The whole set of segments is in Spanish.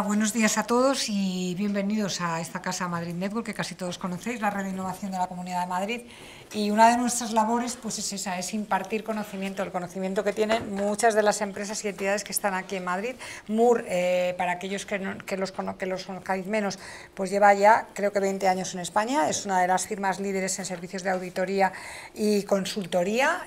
Buenos días a todos y bienvenidos a esta casa Madrid Network, que casi todos conocéis, la red de innovación de la Comunidad de Madrid. Y una de nuestras labores pues es esa, es impartir conocimiento, el conocimiento que tienen muchas de las empresas y entidades que están aquí en Madrid. MUR, para aquellos que los conozcáis menos, pues lleva ya creo que 20 años en España, es una de las firmas líderes en servicios de auditoría y consultoría.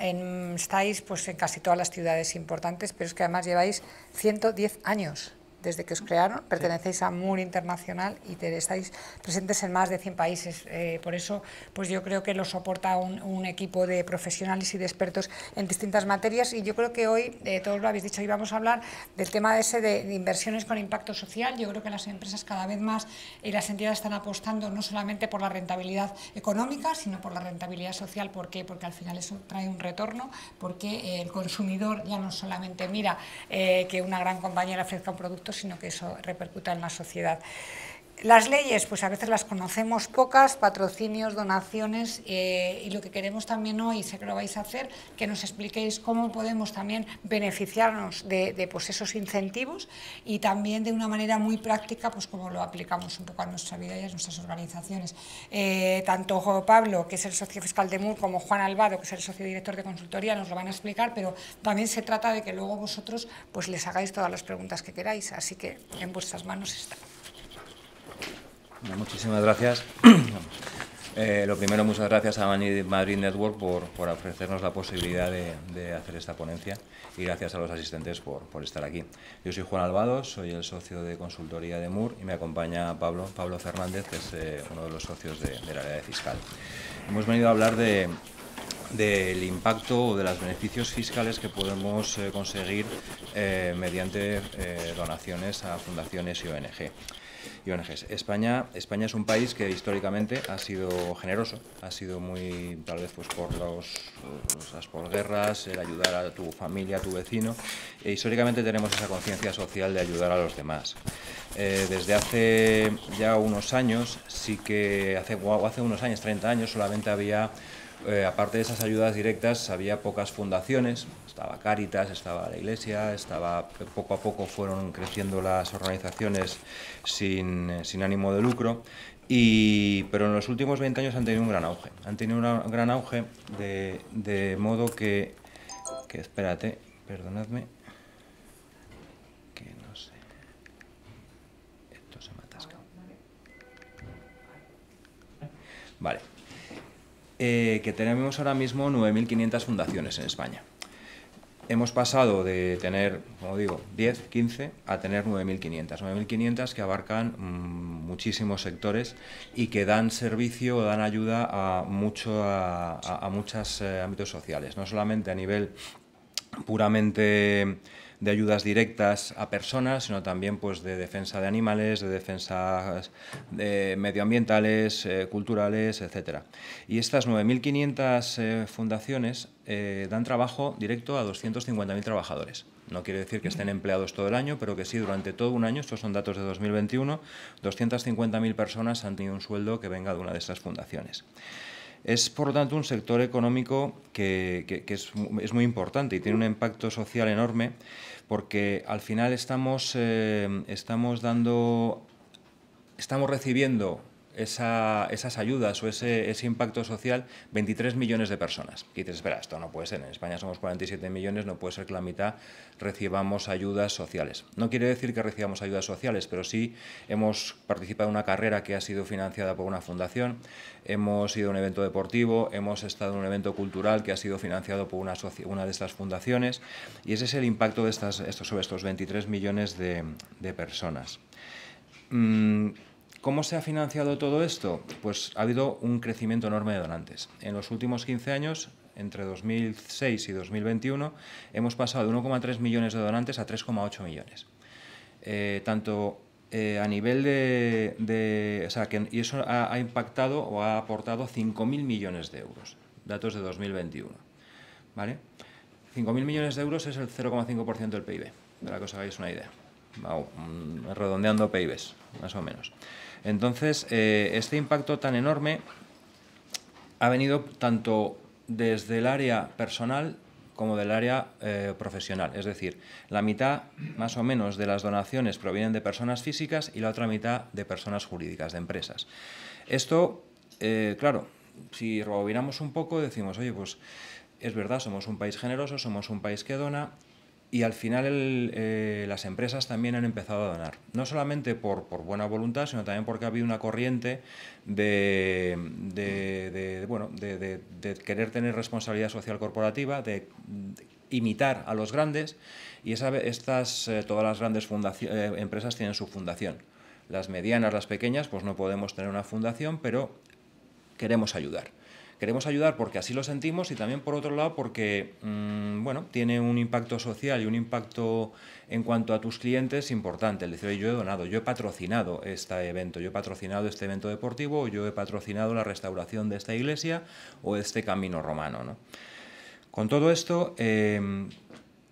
Estáis pues en casi todas las ciudades importantes, pero es que además lleváis 110 años. Desde que os crearon, pertenecéis a MUR Internacional y estáis presentes en más de 100 países. Por eso, pues yo creo que lo soporta un equipo de profesionales y de expertos en distintas materias. Y yo creo que hoy, todos lo habéis dicho, hoy vamos a hablar del tema ese de inversiones con impacto social. Yo creo que las empresas cada vez más y las entidades están apostando no solamente por la rentabilidad económica, sino por la rentabilidad social. ¿Por qué? Porque al final eso trae un retorno, porque el consumidor ya no solamente mira que una gran compañía le ofrezca un producto, sino que eso repercuta en la sociedad. Las leyes, pues a veces las conocemos pocas, patrocinios, donaciones, y lo que queremos también hoy, sé que lo vais a hacer, que nos expliquéis cómo podemos también beneficiarnos de pues esos incentivos y también de una manera muy práctica, pues como lo aplicamos un poco a nuestra vida y a nuestras organizaciones. Tanto Pablo, que es el socio fiscal de MUR, como Juan Albado, que es el socio director de consultoría, nos lo van a explicar, pero también se trata de que luego vosotros pues les hagáis todas las preguntas que queráis, así que en vuestras manos está. Bueno, muchísimas gracias. Lo primero, muchas gracias a Madrid Network por ofrecernos la posibilidad de hacer esta ponencia y gracias a los asistentes por estar aquí. Yo soy Juan Albado, soy el socio de consultoría de MUR y me acompaña Pablo Fernández, que es uno de los socios del área de fiscal. Hemos venido a hablar del impacto o de los beneficios fiscales que podemos conseguir mediante donaciones a fundaciones y ONGs. España es un país que históricamente ha sido generoso, ha sido muy, tal vez pues por las posguerras, el ayudar a tu familia, a tu vecino, e históricamente tenemos esa conciencia social de ayudar a los demás. Desde hace ya unos años, hace unos años, 30 años, solamente había, aparte de esas ayudas directas, había pocas fundaciones. Estaba Cáritas, estaba la Iglesia, poco a poco fueron creciendo las organizaciones sin ánimo de lucro, pero en los últimos 20 años han tenido un gran auge. Han tenido un gran auge de modo que espérate, perdonadme, que no sé, esto se me ha atascado. Vale. Que tenemos ahora mismo 9.500 fundaciones en España. Hemos pasado de tener, como digo, 10, 15 a tener 9.500. 9.500 que abarcan muchísimos sectores y que dan servicio o dan ayuda a muchos ámbitos sociales, no solamente a nivel puramente de ayudas directas a personas, sino también pues de defensa de animales, de defensas medioambientales, culturales, etc. Y estas 9.500 fundaciones dan trabajo directo a 250.000 trabajadores. No quiere decir que estén empleados todo el año, pero que sí, durante todo un año, estos son datos de 2021, 250.000 personas han tenido un sueldo que venga de una de estas fundaciones. Es, por lo tanto, un sector económico que es muy importante y tiene un impacto social enorme, porque al final estamos recibiendo esas ayudas o ese impacto social 23 millones de personas. Y dices, espera, esto no puede ser, en España somos 47 millones, no puede ser que la mitad recibamos ayudas sociales. No quiere decir que recibamos ayudas sociales, pero sí hemos participado en una carrera que ha sido financiada por una fundación, hemos ido a un evento deportivo, hemos estado en un evento cultural que ha sido financiado por una de estas fundaciones, y ese es el impacto de sobre estos 23 millones de personas. ¿Cómo se ha financiado todo esto? Pues ha habido un crecimiento enorme de donantes. En los últimos 15 años, entre 2006 y 2021, hemos pasado de 1,3 millones de donantes a 3,8 millones. A nivel y eso ha impactado o ha aportado 5.000 millones de euros, datos de 2021. ¿Vale? 5.000 millones de euros es el 0,5% del PIB, para que os hagáis una idea. Redondeando PIBs, más o menos. Entonces, este impacto tan enorme ha venido tanto desde el área personal como del área profesional. Es decir, la mitad más o menos de las donaciones provienen de personas físicas y la otra mitad de personas jurídicas, de empresas. Esto, claro, si rebobinamos un poco decimos, oye, pues es verdad, somos un país generoso, somos un país que dona, y al final las empresas también han empezado a donar. No solamente por buena voluntad, sino también porque ha habido una corriente de querer tener responsabilidad social corporativa, de imitar a los grandes, y todas las grandes empresas tienen su fundación. Las medianas, las pequeñas, pues no podemos tener una fundación, pero queremos ayudar. Queremos ayudar porque así lo sentimos y también, por otro lado, porque tiene un impacto social y un impacto en cuanto a tus clientes importante. El decir, oye, yo he donado, yo he patrocinado este evento, yo he patrocinado este evento deportivo, o yo he patrocinado la restauración de esta iglesia o este camino romano, ¿no? Con todo esto,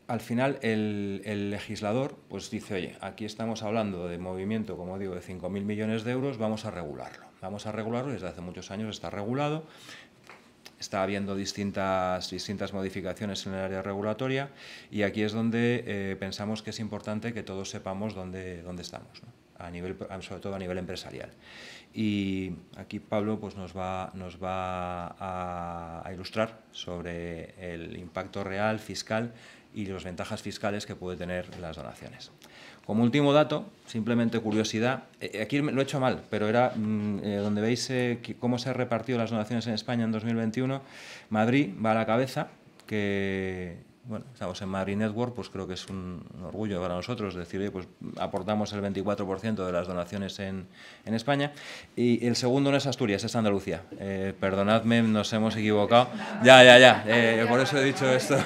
al final el legislador pues dice, oye, aquí estamos hablando de movimiento, como digo, de 5.000 millones de euros, vamos a regularlo. Vamos a regularlo, desde hace muchos años está regulado. Está habiendo distintas modificaciones en el área regulatoria y aquí es donde pensamos que es importante que todos sepamos dónde estamos, ¿no? Sobre todo a nivel empresarial. Y aquí Pablo pues, nos va a ilustrar sobre el impacto real, fiscal y las ventajas fiscales que puede tener las donaciones. Como último dato, simplemente curiosidad, aquí lo he hecho mal, pero era donde veis cómo se han repartido las donaciones en España en 2021, Madrid va a la cabeza, que bueno, estamos en Madrid Network, pues creo que es un orgullo para nosotros decir, pues aportamos el 24% de las donaciones en España, y el segundo no es Asturias, es Andalucía. Perdonadme, nos hemos equivocado. Por eso he dicho esto.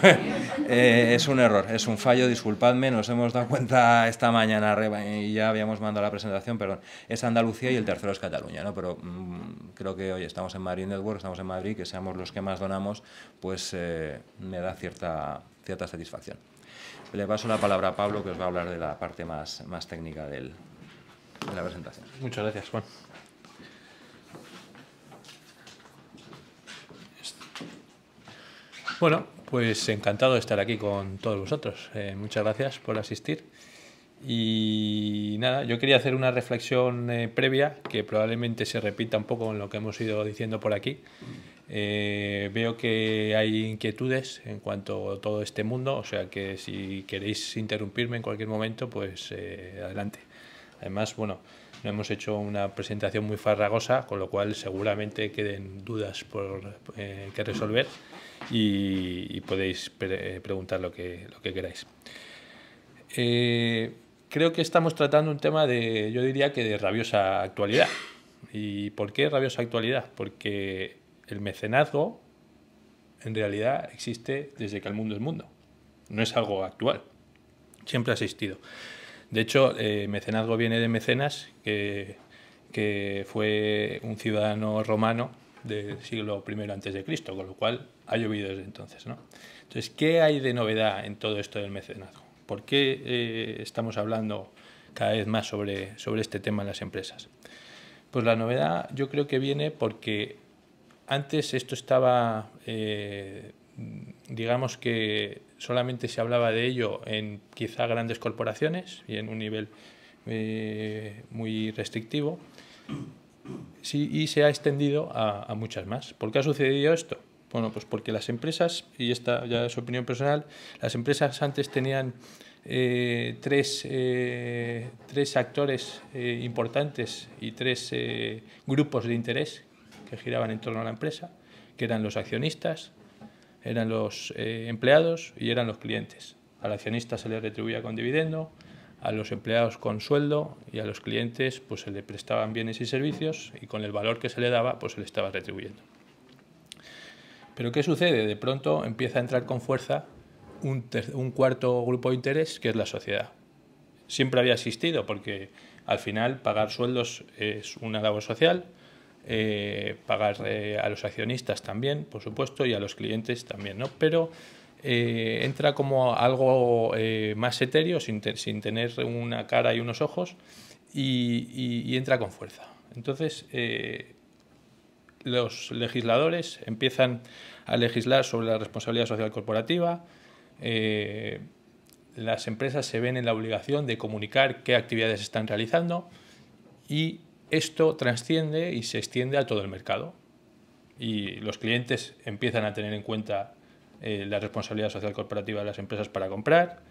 Es un error, es un fallo, disculpadme, nos hemos dado cuenta esta mañana y ya habíamos mandado la presentación, perdón. Es Andalucía y el tercero es Cataluña, ¿no? Pero creo que hoy estamos en Madrid Network, estamos en Madrid, que seamos los que más donamos, pues me da cierta satisfacción. Le paso la palabra a Pablo, que os va a hablar de la parte más técnica de la presentación. Muchas gracias, Juan. Bueno, pues encantado de estar aquí con todos vosotros. Muchas gracias por asistir. Y nada, yo quería hacer una reflexión previa que probablemente se repita un poco con lo que hemos ido diciendo por aquí. Veo que hay inquietudes en cuanto a todo este mundo, o sea que si queréis interrumpirme en cualquier momento, pues adelante. Además, bueno, no hemos hecho una presentación muy farragosa, con lo cual seguramente queden dudas que resolver y podéis preguntar lo que queráis. Creo que estamos tratando un tema yo diría que de rabiosa actualidad. ¿Y por qué rabiosa actualidad? Porque el mecenazgo en realidad existe desde que el mundo es mundo. No es algo actual. Siempre ha existido. De hecho, mecenazgo viene de Mecenas, que fue un ciudadano romano del siglo I a.C., con lo cual ha llovido desde entonces, ¿no? Entonces, ¿qué hay de novedad en todo esto del mecenazgo? ¿Por qué estamos hablando cada vez más sobre este tema en las empresas? Pues la novedad yo creo que viene porque antes esto estaba, digamos que solamente se hablaba de ello en quizá grandes corporaciones y en un nivel muy restrictivo, sí, y se ha extendido a muchas más. ¿Por qué ha sucedido esto? Bueno, pues porque las empresas, y esta ya es opinión personal, las empresas antes tenían tres actores importantes y tres grupos de interés que giraban en torno a la empresa, que eran los accionistas, eran los empleados y eran los clientes. Al accionista se le retribuía con dividendo, a los empleados con sueldo y a los clientes pues se le prestaban bienes y servicios y con el valor que se le daba pues se le estaba retribuyendo. Pero ¿qué sucede? De pronto empieza a entrar con fuerza un cuarto grupo de interés, que es la sociedad. Siempre había existido porque al final pagar sueldos es una labor social, pagar a los accionistas también, por supuesto, y a los clientes también, ¿no? Pero entra como algo más etéreo, sin tener una cara y unos ojos, y entra con fuerza. Entonces, los legisladores empiezan a legislar sobre la responsabilidad social corporativa. Las empresas se ven en la obligación de comunicar qué actividades están realizando y esto trasciende y se extiende a todo el mercado. Y los clientes empiezan a tener en cuenta la responsabilidad social corporativa de las empresas para comprar.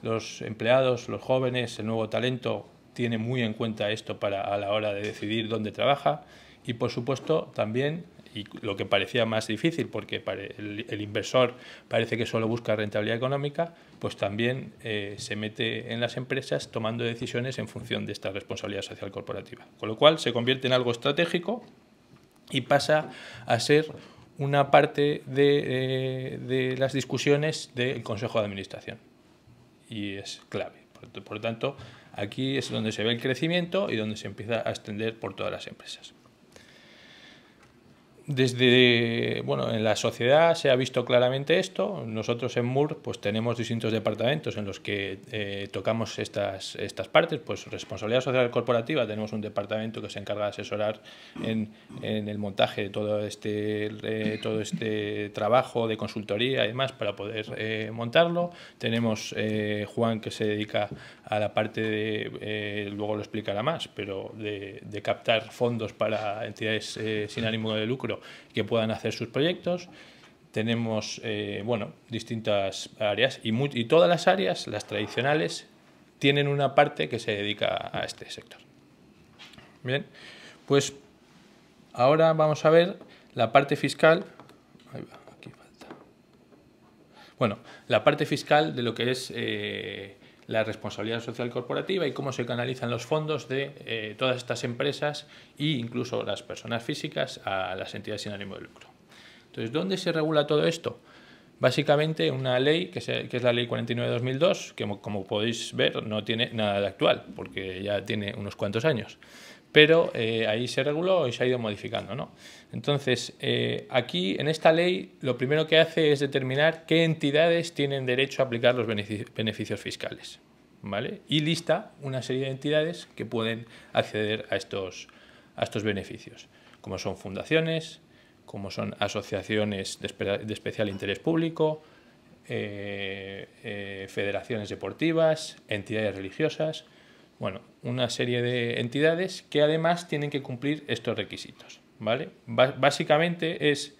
Los empleados, los jóvenes, el nuevo talento tiene muy en cuenta esto a la hora de decidir dónde trabaja. Y, por supuesto, también, y lo que parecía más difícil, porque el inversor parece que solo busca rentabilidad económica, pues también se mete en las empresas tomando decisiones en función de esta responsabilidad social corporativa. Con lo cual se convierte en algo estratégico y pasa a ser una parte de las discusiones del Consejo de Administración. Y es clave. Por lo tanto, aquí es donde se ve el crecimiento y donde se empieza a extender por todas las empresas. En la sociedad se ha visto claramente esto. Nosotros en MUR pues tenemos distintos departamentos en los que tocamos estas partes. Pues responsabilidad social corporativa, tenemos un departamento que se encarga de asesorar en el montaje de todo este trabajo de consultoría y demás para poder montarlo. Tenemos Juan, que se dedica a la parte de, luego lo explicará más, pero de captar fondos para entidades sin ánimo de lucro que puedan hacer sus proyectos. Tenemos distintas áreas y todas las áreas, las tradicionales, tienen una parte que se dedica a este sector. Bien, pues ahora vamos a ver la parte fiscal. Ahí va, aquí falta. Bueno, la parte fiscal de lo que es la responsabilidad social corporativa y cómo se canalizan los fondos de todas estas empresas e incluso las personas físicas a las entidades sin ánimo de lucro. Entonces, ¿dónde se regula todo esto? Básicamente una ley que es la Ley 49/2002, que como podéis ver no tiene nada de actual, porque ya tiene unos cuantos años. Pero ahí se reguló y se ha ido modificando, ¿no? Entonces, aquí en esta ley lo primero que hace es determinar qué entidades tienen derecho a aplicar los beneficios fiscales, ¿vale? Y lista una serie de entidades que pueden acceder a estos beneficios, como son fundaciones, como son asociaciones de especial interés público, federaciones deportivas, entidades religiosas. Bueno, una serie de entidades que además tienen que cumplir estos requisitos, ¿vale? Básicamente es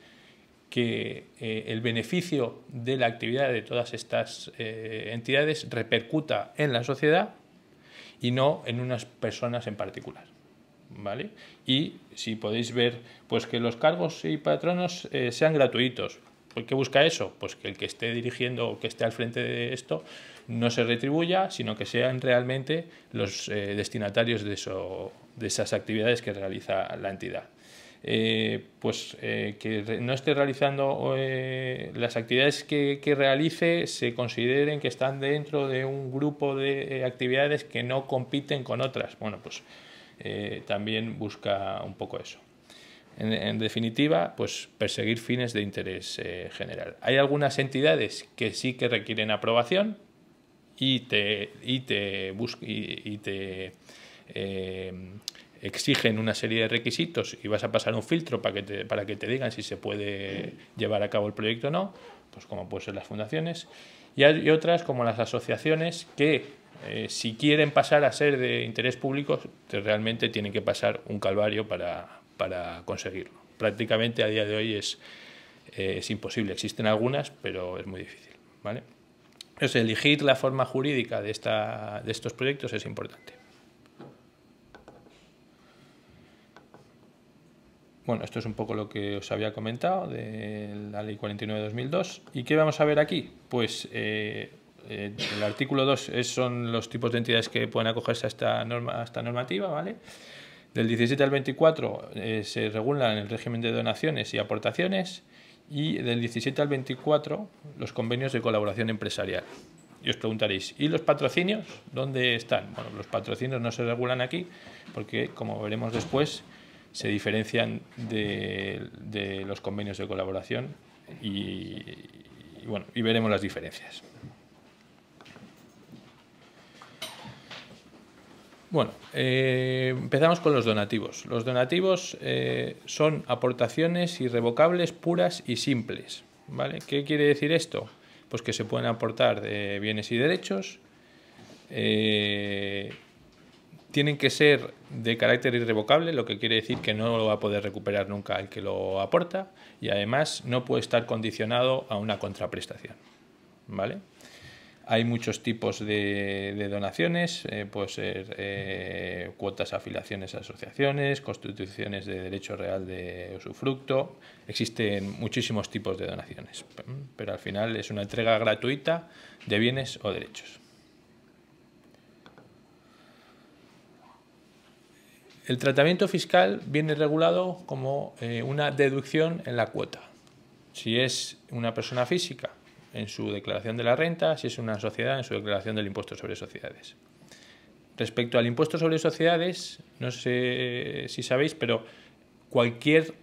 que el beneficio de la actividad de todas estas entidades repercuta en la sociedad y no en unas personas en particular, ¿vale? Y si podéis ver, pues que los cargos y patronos sean gratuitos. ¿Por qué busca eso? Pues que el que esté dirigiendo o que esté al frente de esto no se retribuya, sino que sean realmente los destinatarios de esas actividades que realiza la entidad. Que no esté realizando las actividades que realice se consideren que están dentro de un grupo de actividades que no compiten con otras. Bueno, pues también busca un poco eso. En definitiva, pues perseguir fines de interés general. Hay algunas entidades que sí que requieren aprobación y te exigen una serie de requisitos y vas a pasar un filtro para que te digan si se puede llevar a cabo el proyecto o no, pues como pueden ser las fundaciones. Y hay otras, como las asociaciones, que si quieren pasar a ser de interés público, realmente tienen que pasar un calvario para conseguirlo. Prácticamente a día de hoy es imposible. Existen algunas, pero es muy difícil, ¿vale? Entonces, elegir la forma jurídica de estos proyectos es importante. Bueno, esto es un poco lo que os había comentado de la Ley 49/2002. ¿Y qué vamos a ver aquí? Pues el artículo 2 son los tipos de entidades que pueden acogerse a esta normativa, ¿vale? Del 17 al 24 se regulan el régimen de donaciones y aportaciones, y del 17 al 24 los convenios de colaboración empresarial. Y os preguntaréis, ¿y los patrocinios dónde están? Bueno, los patrocinios no se regulan aquí porque, como veremos después, se diferencian de los convenios de colaboración y veremos las diferencias. Bueno, empezamos con los donativos. Los donativos son aportaciones irrevocables, puras y simples, ¿vale? ¿Qué quiere decir esto? Pues que se pueden aportar bienes y derechos, tienen que ser de carácter irrevocable, lo que quiere decir que no lo va a poder recuperar nunca el que lo aporta, y además no puede estar condicionado a una contraprestación, ¿vale? Hay muchos tipos de donaciones, puede ser cuotas, afiliaciones a asociaciones, constituciones de derecho real de usufructo. Existen muchísimos tipos de donaciones, pero al final es una entrega gratuita de bienes o derechos. El tratamiento fiscal viene regulado como una deducción en la cuota. Si es una persona física, en su declaración de la renta, si es una sociedad, en su declaración del impuesto sobre sociedades. Respecto al impuesto sobre sociedades, no sé si sabéis, pero cualquier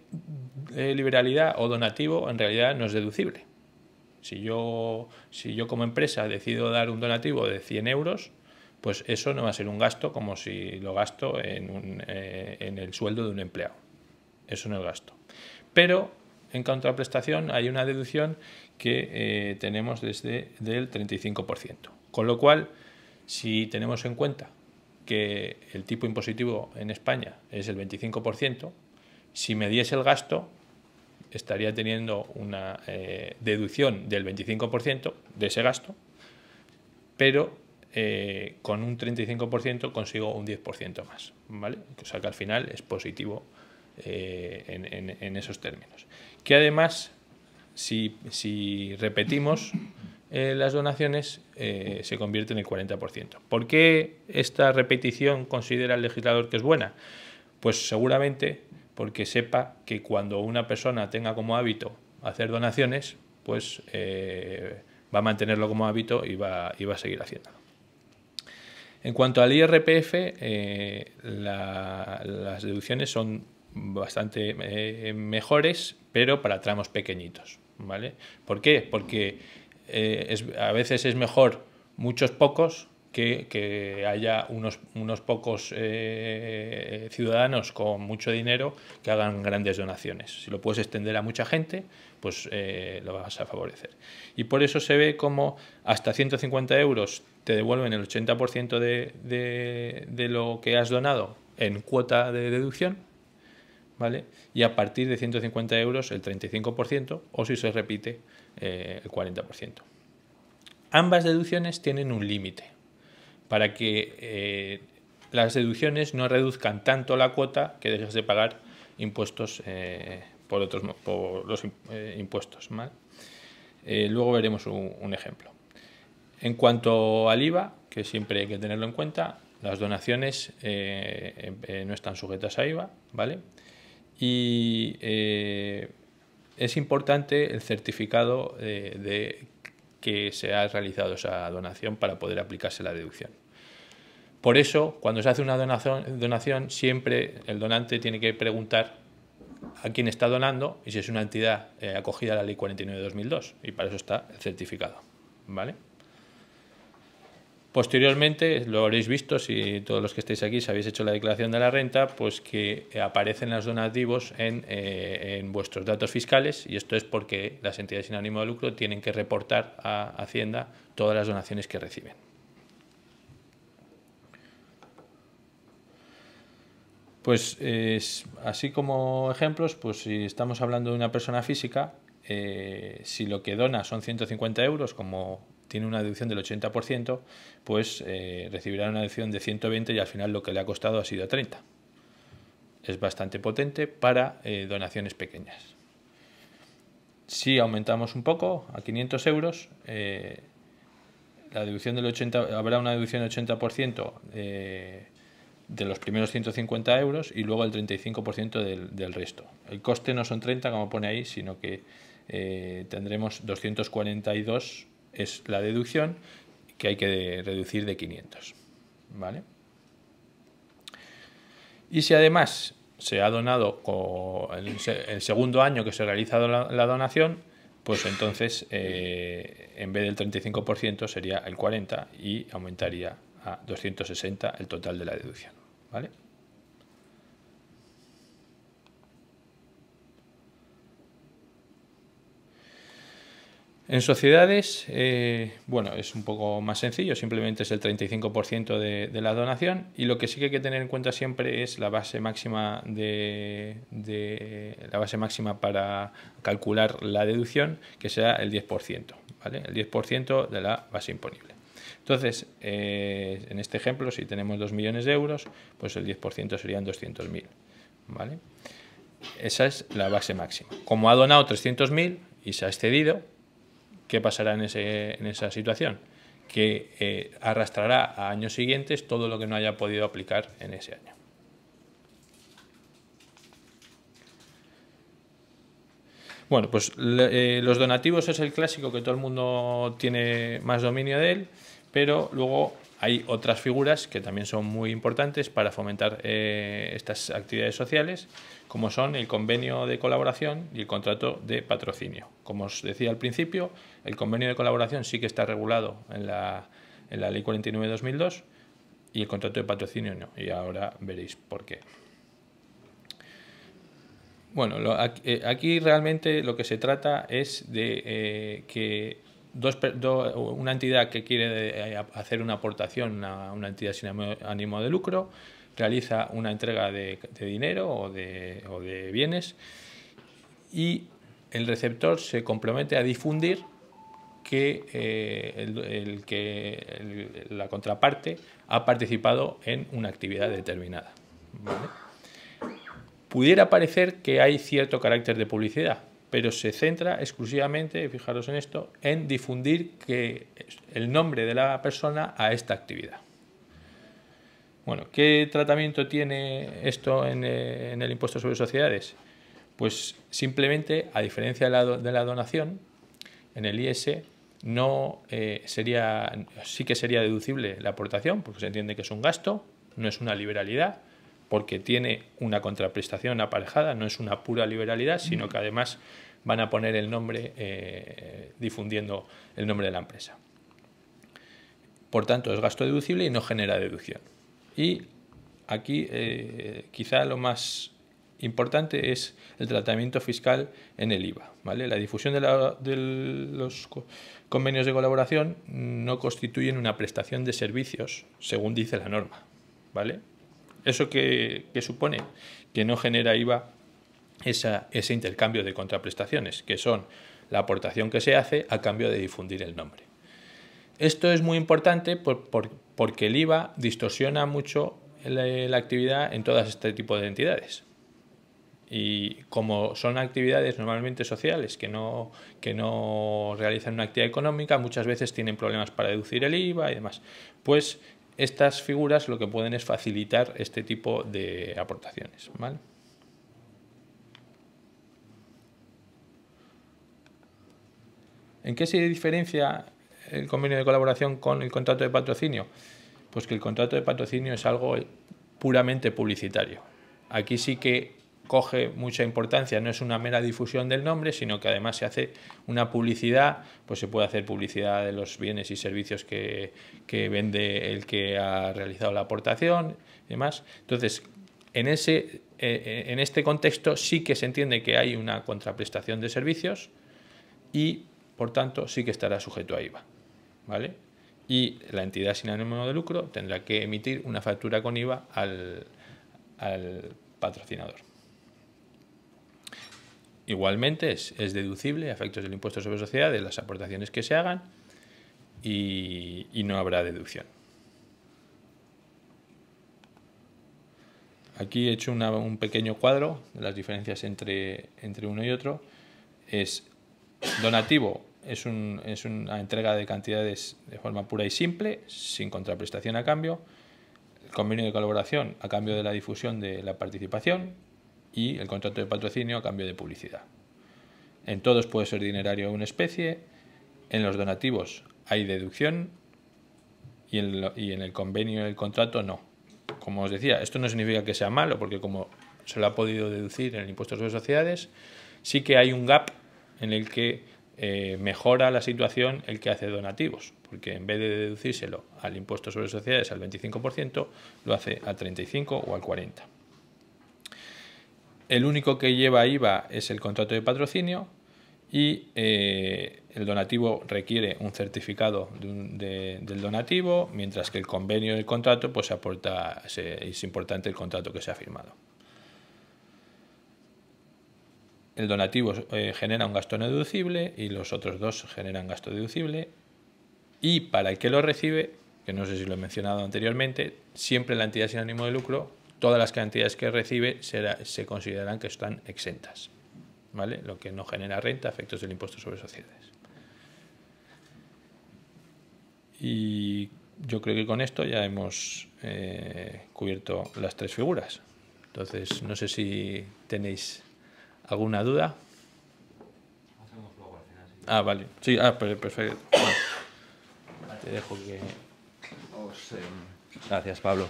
liberalidad o donativo en realidad no es deducible. Si yo como empresa decido dar un donativo de 100 euros, pues eso no va a ser un gasto como si lo gasto en el sueldo de un empleado. Eso no es gasto. Pero en contraprestación hay una deducción que tenemos desde del 35%. Con lo cual, si tenemos en cuenta que el tipo impositivo en España es el 25%, si me diese el gasto, estaría teniendo una deducción del 25% de ese gasto, pero con un 35% consigo un 10% más, ¿vale? O sea que al final es positivo en esos términos. Que además, si repetimos las donaciones, se convierte en el 40%. ¿Por qué esta repetición considera el legislador que es buena? Pues seguramente porque sepa que cuando una persona tenga como hábito hacer donaciones, pues va a mantenerlo como hábito y va a seguir haciéndolo. En cuanto al IRPF, las deducciones son bastante mejores, pero para tramos pequeñitos, ¿vale? ¿Por qué? Porque a veces es mejor muchos pocos que haya unos pocos ciudadanos con mucho dinero que hagan grandes donaciones. Si lo puedes extender a mucha gente, pues lo vas a favorecer. Y por eso se ve como hasta 150 euros te devuelven el 80% de lo que has donado en cuota de deducción, ¿vale? Y a partir de 150 euros el 35%, o si se repite el 40%. Ambas deducciones tienen un límite para que las deducciones no reduzcan tanto la cuota que dejes de pagar impuestos por los impuestos, ¿vale? Luego veremos un ejemplo. En cuanto al IVA, que siempre hay que tenerlo en cuenta, las donaciones no están sujetas a IVA, ¿vale? Y es importante el certificado de que se ha realizado esa donación para poder aplicarse la deducción. Por eso, cuando se hace una donación, siempre el donante tiene que preguntar a quién está donando y si es una entidad acogida a la Ley 49/2002, y para eso está el certificado, ¿vale? Posteriormente, lo habréis visto, si todos los que estáis aquí si habéis hecho la declaración de la renta, pues que aparecen los donativos en vuestros datos fiscales, y esto es porque las entidades sin ánimo de lucro tienen que reportar a Hacienda todas las donaciones que reciben. Pues así como ejemplos, pues si estamos hablando de una persona física, si lo que dona son 150 euros, como tiene una deducción del 80%, pues recibirá una deducción de 120 y al final lo que le ha costado ha sido 30. Es bastante potente para donaciones pequeñas. Si aumentamos un poco a 500 euros, la deducción del 80, habrá una deducción del 80% de los primeros 150 euros y luego el 35% del resto. El coste no son 30, como pone ahí, sino que tendremos 242 es la deducción, que hay que reducir de 500, ¿vale? Y si además se ha donado el segundo año que se ha realizado la donación, pues entonces en vez del 35% sería el 40% y aumentaría a 260 el total de la deducción, ¿vale? En sociedades, bueno, es un poco más sencillo, simplemente es el 35% de la donación, y lo que sí que hay que tener en cuenta siempre es la base máxima la base máxima para calcular la deducción, que sea el 10%, ¿vale? El 10% de la base imponible. Entonces, en este ejemplo, si tenemos 2 millones de euros, pues el 10% serían 200.000, ¿vale? Esa es la base máxima. Como ha donado 300.000 y se ha excedido, ¿qué pasará en esa situación? Que arrastrará a años siguientes todo lo que no haya podido aplicar en ese año. Bueno, pues los donativos es el clásico que todo el mundo tiene más dominio de él, pero luego hay otras figuras que también son muy importantes para fomentar estas actividades sociales, como son el convenio de colaboración y el contrato de patrocinio. Como os decía al principio, el convenio de colaboración sí que está regulado en la Ley 49/2002 y el contrato de patrocinio no, y ahora veréis por qué. Bueno, aquí realmente lo que se trata es de que una entidad que quiere hacer una aportación a una entidad sin ánimo de lucro realiza una entrega de dinero o de bienes, y el receptor se compromete a difundir que la contraparte ha participado en una actividad determinada, ¿vale? Pudiera parecer que hay cierto carácter de publicidad, pero se centra exclusivamente, fijaros en esto, en difundir el nombre de la persona a esta actividad. Bueno, ¿qué tratamiento tiene esto en el impuesto sobre sociedades? Pues simplemente, a diferencia de la donación, en el IS sí que sería deducible la aportación, porque se entiende que es un gasto, no es una liberalidad, porque tiene una contraprestación aparejada, no es una pura liberalidad, sino que además van a poner el nombre, difundiendo el nombre de la empresa. Por tanto, es gasto deducible y no genera deducción. Y aquí quizá lo más importante es el tratamiento fiscal en el IVA, ¿vale? La difusión de los convenios de colaboración no constituyen una prestación de servicios, según dice la norma, ¿vale? ¿Eso qué supone? Que no genera IVA ese intercambio de contraprestaciones, que son la aportación que se hace a cambio de difundir el nombre. Esto es muy importante porque el IVA distorsiona mucho la actividad en todas este tipo de entidades. Y como son actividades normalmente sociales que no realizan una actividad económica, muchas veces tienen problemas para deducir el IVA y demás. Pues estas figuras lo que pueden es facilitar este tipo de aportaciones, ¿vale? ¿En qué se diferencia el convenio de colaboración con el contrato de patrocinio? Pues que el contrato de patrocinio es algo puramente publicitario. Aquí sí que coge mucha importancia, no es una mera difusión del nombre, sino que además se hace una publicidad, pues se puede hacer publicidad de los bienes y servicios que vende el que ha realizado la aportación y demás. Entonces, en este contexto sí que se entiende que hay una contraprestación de servicios y, por tanto, sí que estará sujeto a IVA, ¿vale? Y la entidad sin ánimo de lucro tendrá que emitir una factura con IVA al patrocinador. Igualmente es deducible a efectos del impuesto sobre sociedades las aportaciones que se hagan y no habrá deducción. Aquí he hecho un pequeño cuadro de las diferencias entre uno y otro. Donativo es una entrega de cantidades de forma pura y simple, sin contraprestación a cambio. El convenio de colaboración a cambio de la difusión de la participación, y el contrato de patrocinio a cambio de publicidad. En todos puede ser dinerario o una especie. En los donativos hay deducción y en el convenio y el contrato no. Como os decía, esto no significa que sea malo, porque como se lo ha podido deducir en el impuesto sobre sociedades, sí que hay un gap en el que mejora la situación el que hace donativos, porque en vez de deducírselo al impuesto sobre sociedades al 25%, lo hace al 35% o al 40%. El único que lleva IVA es el contrato de patrocinio y el donativo requiere un certificado del donativo, mientras que el convenio del contrato pues es importante el contrato que se ha firmado. El donativo genera un gasto no deducible y los otros dos generan gasto deducible. Y para el que lo recibe, que no sé si lo he mencionado anteriormente, siempre la entidad sin ánimo de lucro, todas las cantidades que recibe se consideran que están exentas, ¿vale? Lo que no genera renta a efectos del impuesto sobre sociedades. Y yo creo que con esto ya hemos cubierto las tres figuras. Entonces, no sé si tenéis ¿alguna duda? Hacemos luego al final. Sí. Ah, vale. Sí, perfecto. Bueno, te dejo que... Gracias, Pablo.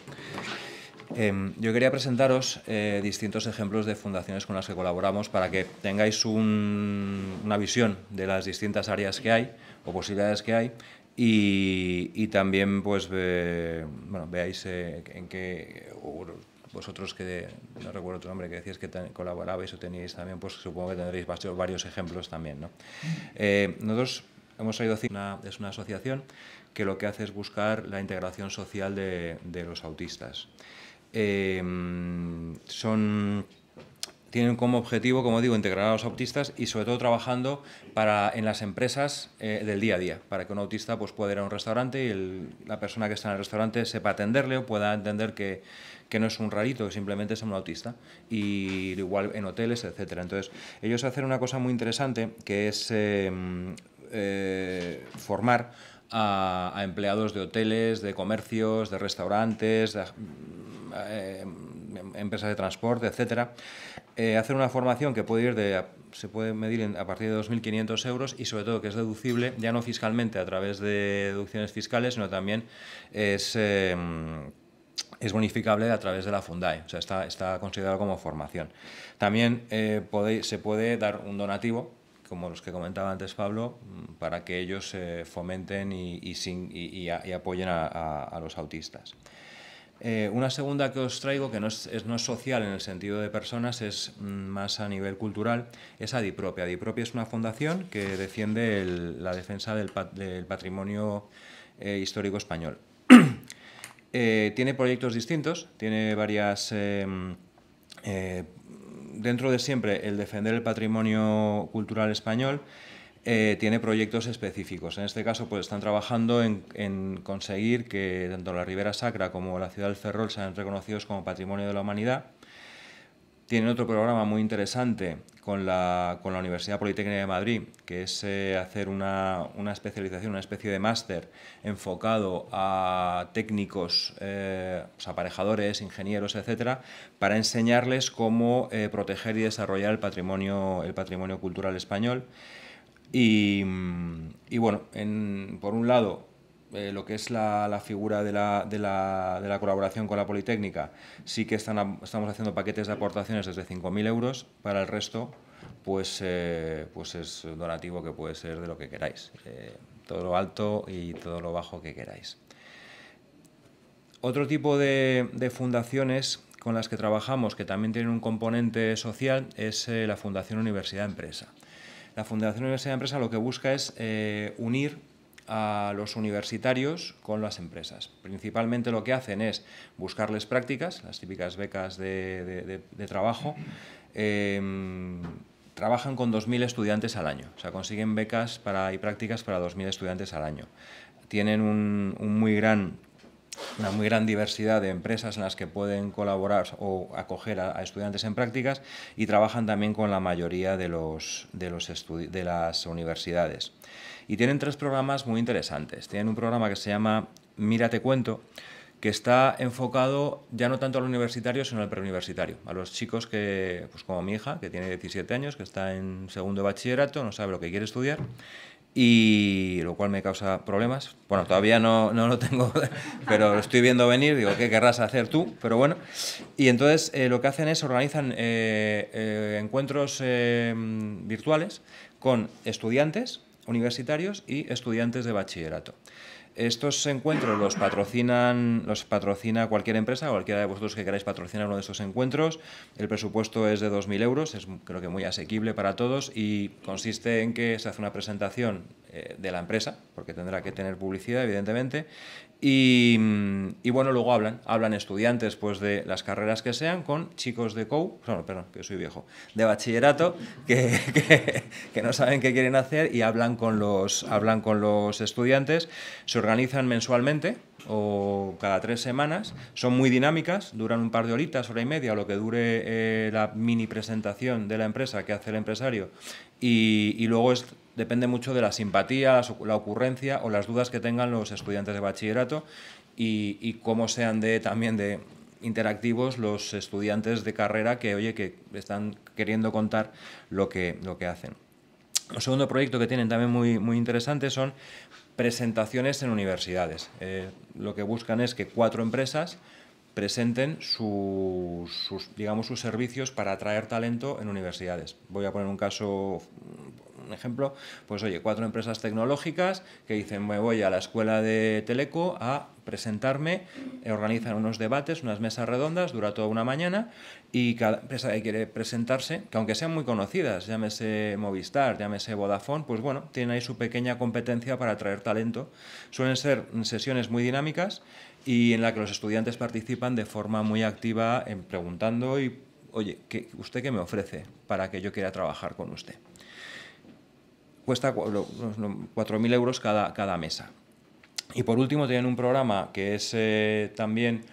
Yo quería presentaros distintos ejemplos de fundaciones con las que colaboramos para que tengáis una visión de las distintas áreas que hay o posibilidades que hay y también pues veáis en qué... Vosotros que no recuerdo tu nombre, que decías que colaborabais o teníais también, pues supongo que tendréis varios ejemplos también, ¿no? Nosotros hemos traído es una asociación que lo que hace es buscar la integración social de los autistas. Tienen como objetivo, como digo, integrar a los autistas y sobre todo trabajando en las empresas del día a día, para que un autista pues, pueda ir a un restaurante y la persona que está en el restaurante sepa atenderle o pueda entender que no es un rarito, que simplemente es un autista, y igual en hoteles, etcétera. Entonces, ellos hacen una cosa muy interesante, que es formar a empleados de hoteles, de comercios, de restaurantes, de empresas de transporte, etcétera. Hacer una formación que se puede medir a partir de 2.500 euros y sobre todo que es deducible, ya no fiscalmente a través de deducciones fiscales, sino también es bonificable a través de la Fundae, o sea, está considerado como formación. También se puede dar un donativo, como los que comentaba antes Pablo, para que ellos fomenten y apoyen a los autistas. Una segunda que os traigo, que no es social en el sentido de personas, es más a nivel cultural, es Adipropia. Adipropia es una fundación que defiende la defensa del patrimonio histórico español. Tiene proyectos distintos, tiene varias... dentro de siempre el defender el patrimonio cultural español, tiene proyectos específicos. En este caso, pues están trabajando en conseguir que tanto la Ribera Sacra como la ciudad del Ferrol sean reconocidos como Patrimonio de la Humanidad. Tienen otro programa muy interesante con la Universidad Politécnica de Madrid, que es hacer una especialización, una especie de máster enfocado a técnicos, aparejadores, ingenieros, etcétera, para enseñarles cómo proteger y desarrollar el patrimonio cultural español. Y bueno, por un lado, lo que es la figura de la colaboración con la Politécnica, sí que estamos haciendo paquetes de aportaciones desde 5.000 euros, para el resto pues es donativo, que puede ser de lo que queráis, todo lo alto y todo lo bajo que queráis. Otro tipo de fundaciones con las que trabajamos, que también tienen un componente social, es la Fundación Universidad Empresa. La Fundación Universidad Empresa lo que busca es unir a los universitarios con las empresas. Principalmente lo que hacen es buscarles prácticas, las típicas becas de trabajo. Trabajan con 2.000 estudiantes al año, o sea, consiguen becas y prácticas para 2.000 estudiantes al año. Tienen una muy gran diversidad de empresas en las que pueden colaborar o acoger a estudiantes en prácticas, y trabajan también con la mayoría de las universidades. Y tienen 3 programas muy interesantes. Tienen un programa que se llama Mira te cuento, que está enfocado ya no tanto al universitario, sino al preuniversitario, a los chicos pues como mi hija, que tiene 17 años, que está en segundo de bachillerato, no sabe lo que quiere estudiar, y lo cual me causa problemas. Bueno, todavía no lo tengo, pero lo estoy viendo venir, digo, ¿qué querrás hacer tú? Pero bueno, y entonces lo que hacen es organizan encuentros virtuales con estudiantes universitarios y estudiantes de bachillerato. Estos encuentros los patrocina cualquier empresa, cualquiera de vosotros que queráis patrocinar uno de estos encuentros. El presupuesto es de 2.000 euros, es creo que muy asequible para todos y consiste en que se hace una presentación de la empresa, porque tendrá que tener publicidad, evidentemente, y bueno, luego hablan estudiantes pues de las carreras que sean con chicos de perdón, que soy viejo, de bachillerato que no saben qué quieren hacer y hablan con los estudiantes. Se organizan mensualmente o cada 3 semanas, son muy dinámicas, duran un par de horitas, hora y media, o lo que dure la mini presentación de la empresa que hace el empresario y luego depende mucho de la simpatía, la ocurrencia o las dudas que tengan los estudiantes de bachillerato y cómo sean también de interactivos los estudiantes de carrera que están queriendo contar lo que hacen. El segundo proyecto que tienen también muy interesante son presentaciones en universidades. Lo que buscan es que 4 empresas presenten sus servicios para atraer talento en universidades. Voy a poner un ejemplo, pues oye, 4 empresas tecnológicas que dicen, me voy a la escuela de Teleco a presentarme, organizan unos debates, unas mesas redondas, dura toda una mañana y cada empresa que quiere presentarse, que aunque sean muy conocidas, llámese Movistar, llámese Vodafone, pues bueno, tienen ahí su pequeña competencia para atraer talento. Suelen ser sesiones muy dinámicas y en la que los estudiantes participan de forma muy activa en preguntando y, oye, ¿usted qué me ofrece para que yo quiera trabajar con usted? Cuesta 4.000 euros cada mesa. Y por último tienen un programa que es también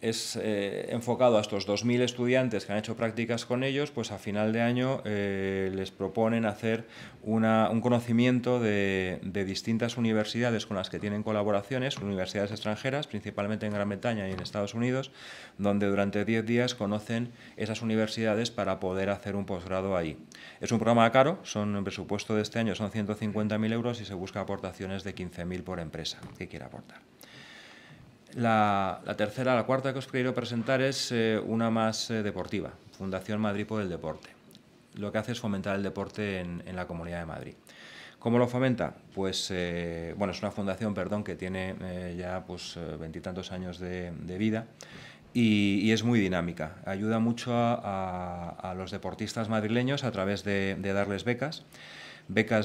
enfocado a estos 2.000 estudiantes que han hecho prácticas con ellos, pues a final de año les proponen hacer un conocimiento de distintas universidades con las que tienen colaboraciones, universidades extranjeras, principalmente en Gran Bretaña y en Estados Unidos, donde durante 10 días conocen esas universidades para poder hacer un posgrado ahí. Es un programa caro, el presupuesto de este año son 150.000 euros y se busca aportaciones de 15.000 por empresa que quiera aportar. La cuarta que os quiero presentar es una más deportiva, Fundación Madrid por el Deporte. Lo que hace es fomentar el deporte en la Comunidad de Madrid. ¿Cómo lo fomenta? Pues, es una fundación, que tiene ya pues 20 y tantos años de vida y es muy dinámica. Ayuda mucho a los deportistas madrileños a través de darles becas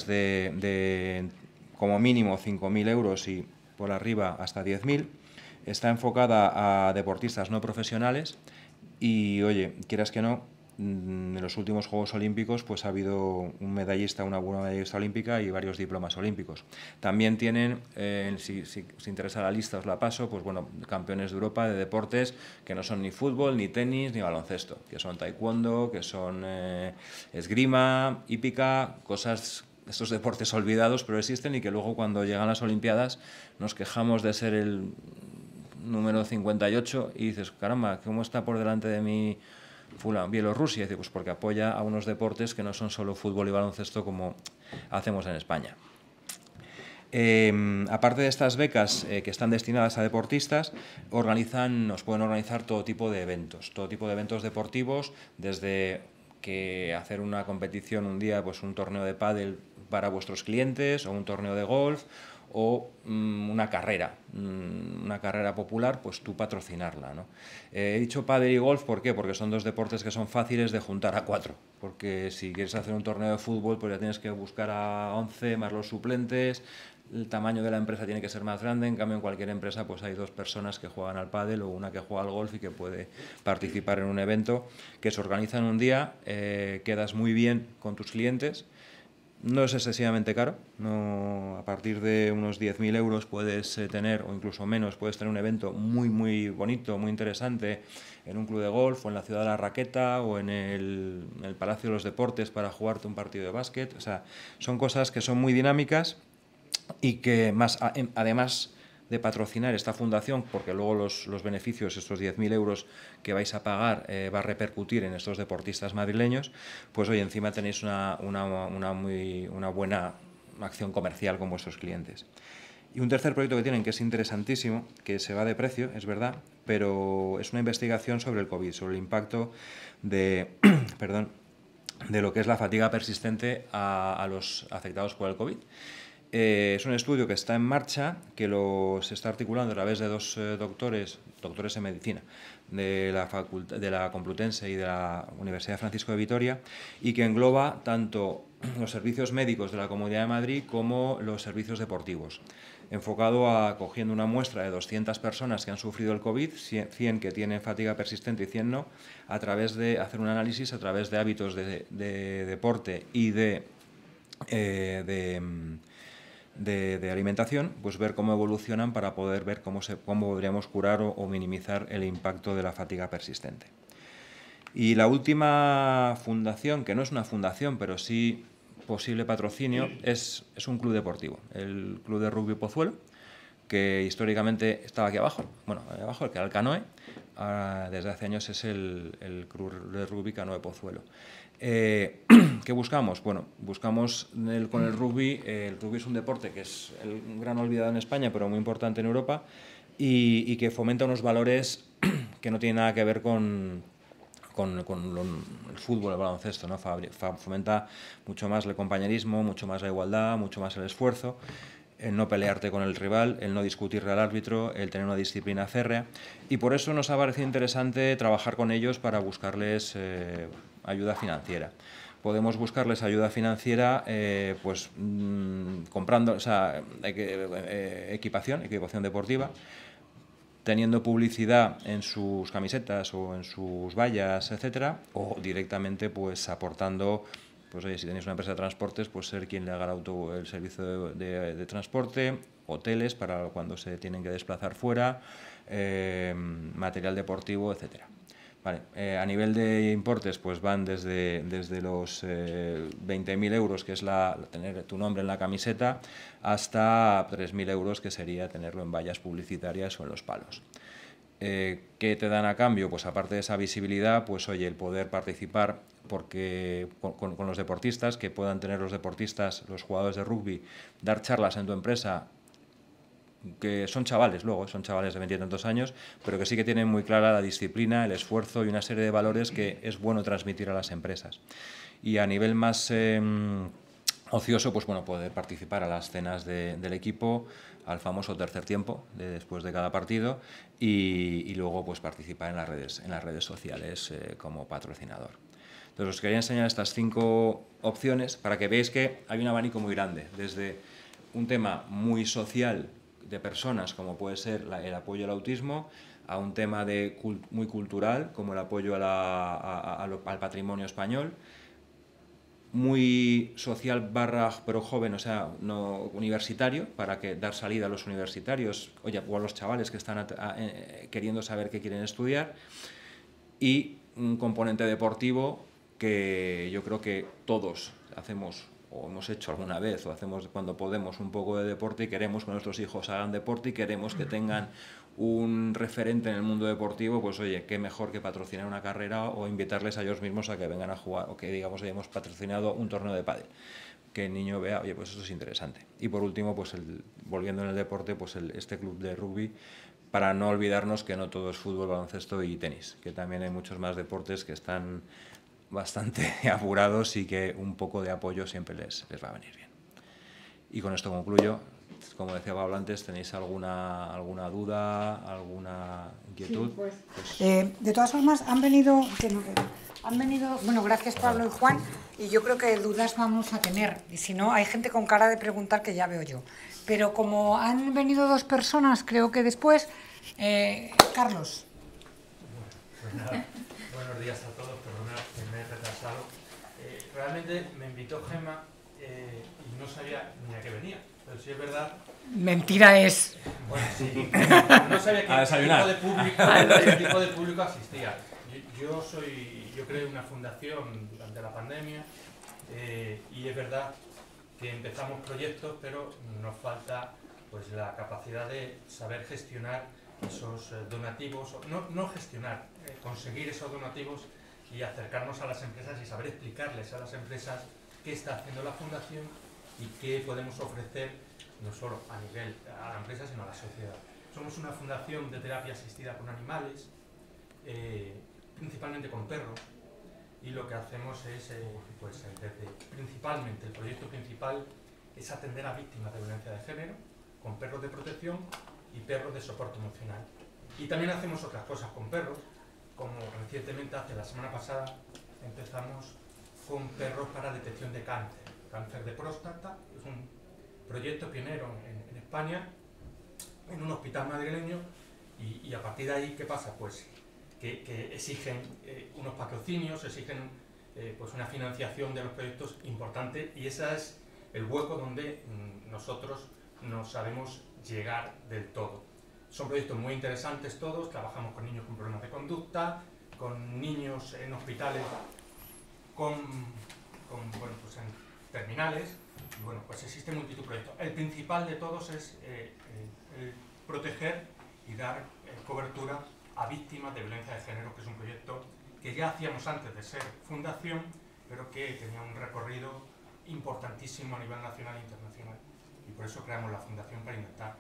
de como mínimo 5.000 euros y por arriba hasta 10.000. Está enfocada a deportistas no profesionales y, oye, quieras que no, en los últimos Juegos Olímpicos pues ha habido una buena medallista olímpica y varios diplomas olímpicos. También tienen, si interesa la lista os la paso, pues bueno, campeones de Europa de deportes que no son ni fútbol, ni tenis, ni baloncesto, que son taekwondo, que son esgrima, hípica, estos deportes olvidados pero existen y que luego cuando llegan las Olimpiadas nos quejamos de ser el número 58 y dices, caramba, ¿cómo está por delante de mí Bielorrusia? Y dice, pues porque apoya a unos deportes que no son solo fútbol y baloncesto como hacemos en España. Aparte de estas becas que están destinadas a deportistas, nos pueden organizar todo tipo de eventos deportivos, desde que hacer una competición un día, pues un torneo de pádel para vuestros clientes o un torneo de golf o una carrera popular, pues tú patrocinarla, ¿no? He dicho pádel y golf, ¿por qué? Porque son 2 deportes que son fáciles de juntar a 4, porque si quieres hacer un torneo de fútbol, pues ya tienes que buscar a 11 más los suplentes, el tamaño de la empresa tiene que ser más grande, en cambio en cualquier empresa pues hay 2 personas que juegan al pádel o una que juega al golf y que puede participar en un evento que se organiza en un día, quedas muy bien con tus clientes. No es excesivamente caro, a partir de unos 10.000 euros puedes tener, o incluso menos, puedes tener un evento muy bonito, muy interesante en un club de golf o en la Ciudad de la Raqueta o en el Palacio de los Deportes para jugarte un partido de básquet. O sea, son cosas que son muy dinámicas y que además de patrocinar esta fundación, porque luego los beneficios, estos 10.000 euros que vais a pagar, va a repercutir en estos deportistas madrileños, pues hoy encima tenéis una buena acción comercial con vuestros clientes. Y un tercer proyecto que tienen, que es interesantísimo, que se va de precio, es verdad, pero es una investigación sobre el COVID, sobre el impacto de, perdón, de lo que es la fatiga persistente a los afectados por el COVID. Es un estudio que está en marcha, que se está articulando a través de dos doctores en medicina de la Complutense y de la Universidad de Francisco de Vitoria, y que engloba tanto los servicios médicos de la Comunidad de Madrid como los servicios deportivos, enfocado a cogiendo una muestra de 200 personas que han sufrido el COVID, 100 que tienen fatiga persistente y 100 no, a través de hacer un análisis a través de hábitos de deporte y de alimentación, pues ver cómo evolucionan para poder ver cómo podríamos curar o minimizar el impacto de la fatiga persistente. Y la última fundación, que no es una fundación, pero sí posible patrocinio, es un club deportivo, el Club de Rugby Pozuelo, que históricamente estaba aquí abajo, bueno, ahí abajo, el que era el Canoe, desde hace años es el Club de Rugby Canoe Pozuelo. ¿Qué buscamos? Bueno, buscamos con el rugby es un deporte que es un gran olvidado en España, pero muy importante en Europa, y que fomenta unos valores que no tienen nada que ver con el fútbol, el baloncesto, ¿no? Fomenta mucho más el compañerismo, mucho más la igualdad, mucho más el esfuerzo, el no pelearte con el rival, el no discutirle al árbitro, el tener una disciplina férrea, y por eso nos ha parecido interesante trabajar con ellos para buscarles ayuda financiera. Podemos buscarles ayuda financiera comprando, o sea, equipación deportiva, teniendo publicidad en sus camisetas o en sus vallas, etcétera, o directamente pues aportando, pues oye, si tenéis una empresa de transportes, pues ser quien le haga el servicio de transporte, hoteles para cuando se tienen que desplazar fuera, material deportivo, etcétera. Vale, a nivel de importes, pues van desde los 20.000 euros, que es tener tu nombre en la camiseta, hasta 3.000 euros, que sería tenerlo en vallas publicitarias o en los palos. ¿Qué te dan a cambio? Pues aparte de esa visibilidad, pues oye, el poder participar porque con los deportistas, que puedan tener los deportistas, los jugadores de rugby, dar charlas en tu empresa, que son chavales luego, son chavales de 20 y tantos años, pero que sí que tienen muy clara la disciplina, el esfuerzo y una serie de valores que es bueno transmitir a las empresas. Y a nivel más ocioso, pues bueno, poder participar a las cenas del equipo, al famoso tercer tiempo después de cada partido, y luego pues participar en las redes sociales como patrocinador. Entonces os quería enseñar estas 5 opciones para que veáis que hay un abanico muy grande, desde un tema muy social de personas, como puede ser el apoyo al autismo, a un tema muy cultural, como el apoyo al patrimonio español, muy social pero joven, o sea, no universitario, para dar salida a los universitarios o a los chavales que están queriendo saber qué quieren estudiar, y un componente deportivo que yo creo que todos hacemos o hemos hecho alguna vez o hacemos cuando podemos un poco de deporte, y queremos que nuestros hijos hagan deporte y queremos que tengan un referente en el mundo deportivo. Pues oye, qué mejor que patrocinar una carrera o invitarles a ellos mismos a que vengan a jugar, o que digamos hemos patrocinado un torneo de pádel, que el niño vea, oye, pues esto es interesante. Y por último, pues volviendo en el deporte, pues este club de rugby, para no olvidarnos que no todo es fútbol, baloncesto y tenis, que también hay muchos más deportes que están bastante apurados y que un poco de apoyo siempre les va a venir bien. Y con esto concluyo. Como decía Pablo antes, ¿tenéis alguna duda, alguna inquietud? Sí, de todas formas, han venido, bueno, gracias Pablo y Juan, y yo creo que dudas vamos a tener, y si no, hay gente con cara de preguntar que ya veo yo. Pero como han venido 2 personas, creo que después, Carlos. Pues nada, buenos días a todos, perdonad que me he retrasado. Realmente me invitó Gemma y no sabía ni a qué venía, pero sí es verdad. Mentira es. Bueno, sí, no sabía qué tipo de público asistía. Yo creé una fundación durante la pandemia y es verdad que empezamos proyectos, pero nos falta pues la capacidad de saber gestionar esos donativos, no gestionar, conseguir esos donativos y acercarnos a las empresas y saber explicarles a las empresas qué está haciendo la fundación y qué podemos ofrecer no solo a nivel a la empresa, sino a la sociedad. Somos una fundación de terapia asistida con animales, principalmente con perros, y lo que hacemos es, principalmente, el proyecto principal es atender a víctimas de violencia de género, con perros de protección y perros de soporte emocional. Y también hacemos otras cosas con perros, como recientemente, la semana pasada, empezamos con perros para detección de cáncer de próstata. Es un proyecto pionero en España, en un hospital madrileño, y a partir de ahí, ¿qué pasa? Pues que exigen unos patrocinios, exigen pues una financiación de los proyectos importante, y ese es el hueco donde nosotros no sabemos llegar del todo. Son proyectos muy interesantes todos, trabajamos con niños con problemas de conducta, con niños en hospitales bueno, pues en terminales, y bueno, pues existe multitud de proyectos. El principal de todos es proteger y dar cobertura a víctimas de violencia de género, que es un proyecto que ya hacíamos antes de ser fundación, pero que tenía un recorrido importantísimo a nivel nacional e internacional, y por eso creamos la fundación para intentar.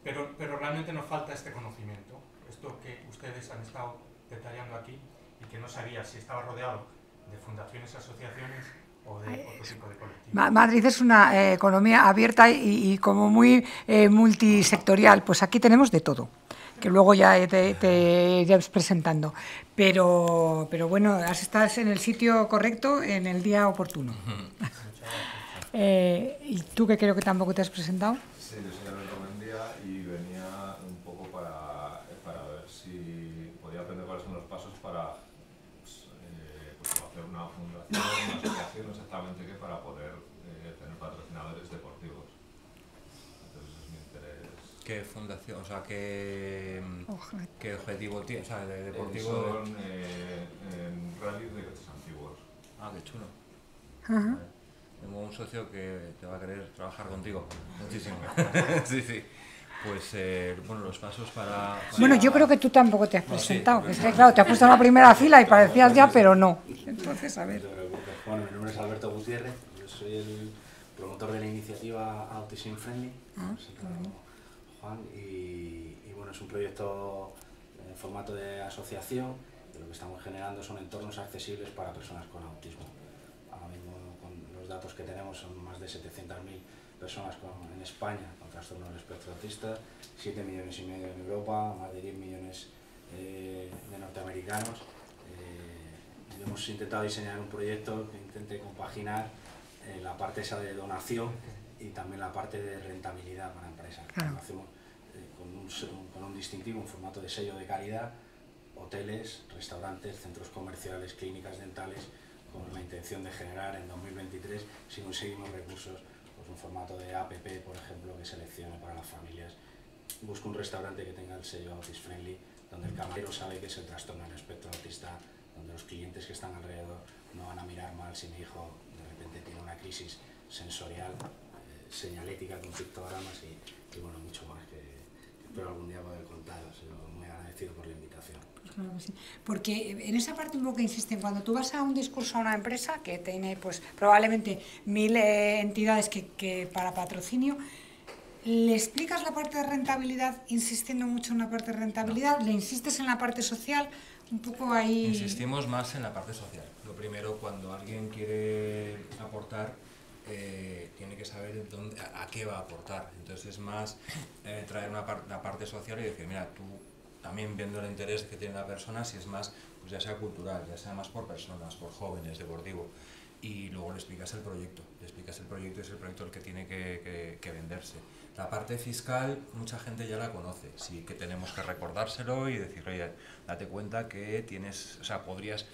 Pero realmente nos falta este conocimiento, esto que ustedes han estado detallando aquí, y que no sabía si estaba rodeado de fundaciones, asociaciones o de otro tipo de colectivos. Madrid es una economía abierta y como muy multisectorial, pues aquí tenemos de todo, que luego ya te iré presentando. Pero bueno, estás en el sitio correcto, en el día oportuno. ¿Y tú, que creo que tampoco te has presentado? Sí, yo soy Alberto Mendía y venía un poco para ver si podía aprender cuáles son los pasos para hacer una fundación, una asociación, exactamente qué, para poder tener patrocinadores deportivos. Entonces ese es mi interés. ¿Qué fundación? O sea, ¿qué objetivo tiene? O sea, de deportivo. Son rallies de coches antiguos. Ah, qué chulo. Ajá. Tengo un socio que te va a querer trabajar contigo muchísimo. Sí, sí. Pues, bueno, los pasos para... Bueno, yo creo que tú tampoco te has presentado. Sí, es que, claro, te has puesto en la primera fila y parecías ya, pero no. Entonces, a ver. Bueno, mi nombre es Alberto Gutiérrez, yo soy el promotor de la iniciativa Autism Friendly, Juan, y bueno, es un proyecto en formato de asociación, y lo que estamos generando son entornos accesibles para personas con autismo. Ahora mismo, con los datos que tenemos, son más de 700.000 personas en España con trastorno del espectro autista, 7,5 millones en Europa, más de 10 millones de norteamericanos. Hemos intentado diseñar un proyecto que intente compaginar la parte esa de donación y también la parte de rentabilidad para empresas. Claro. Lo hacemos con un distintivo, un formato de sello de calidad, hoteles, restaurantes, centros comerciales, clínicas dentales, con la intención de generar en 2023, si conseguimos recursos, pues un formato de app, por ejemplo, que seleccione para las familias. Busco un restaurante que tenga el sello Autism Friendly, donde el camarero sabe que es el trastorno del espectro autista, donde los clientes que están alrededor no van a mirar mal si mi hijo de repente tiene una crisis sensorial, señalética con pictogramas y bueno, mucho más que espero algún día poder contaros. Muy agradecido por la invitación. Claro que sí. Porque en esa parte un poco que insisten, cuando tú vas a un discurso a una empresa que tiene pues probablemente 1000 entidades que para patrocinio, ¿le explicas la parte de rentabilidad insistiendo mucho en la parte de rentabilidad? ¿Le insistes en la parte social? Un poco ahí... Insistimos más en la parte social. Lo primero, cuando alguien quiere aportar, tiene que saber a qué va a aportar. Entonces es más traer la parte social y decir, mira, tú también viendo el interés que tiene la persona, si es más, pues ya sea cultural, ya sea más por personas, por jóvenes, deportivo, y luego le explicas el proyecto, y es el proyecto el que tiene que venderse. La parte fiscal, mucha gente ya la conoce, sí que tenemos que recordárselo y decir, oye, date cuenta que tienes, o sea, podrías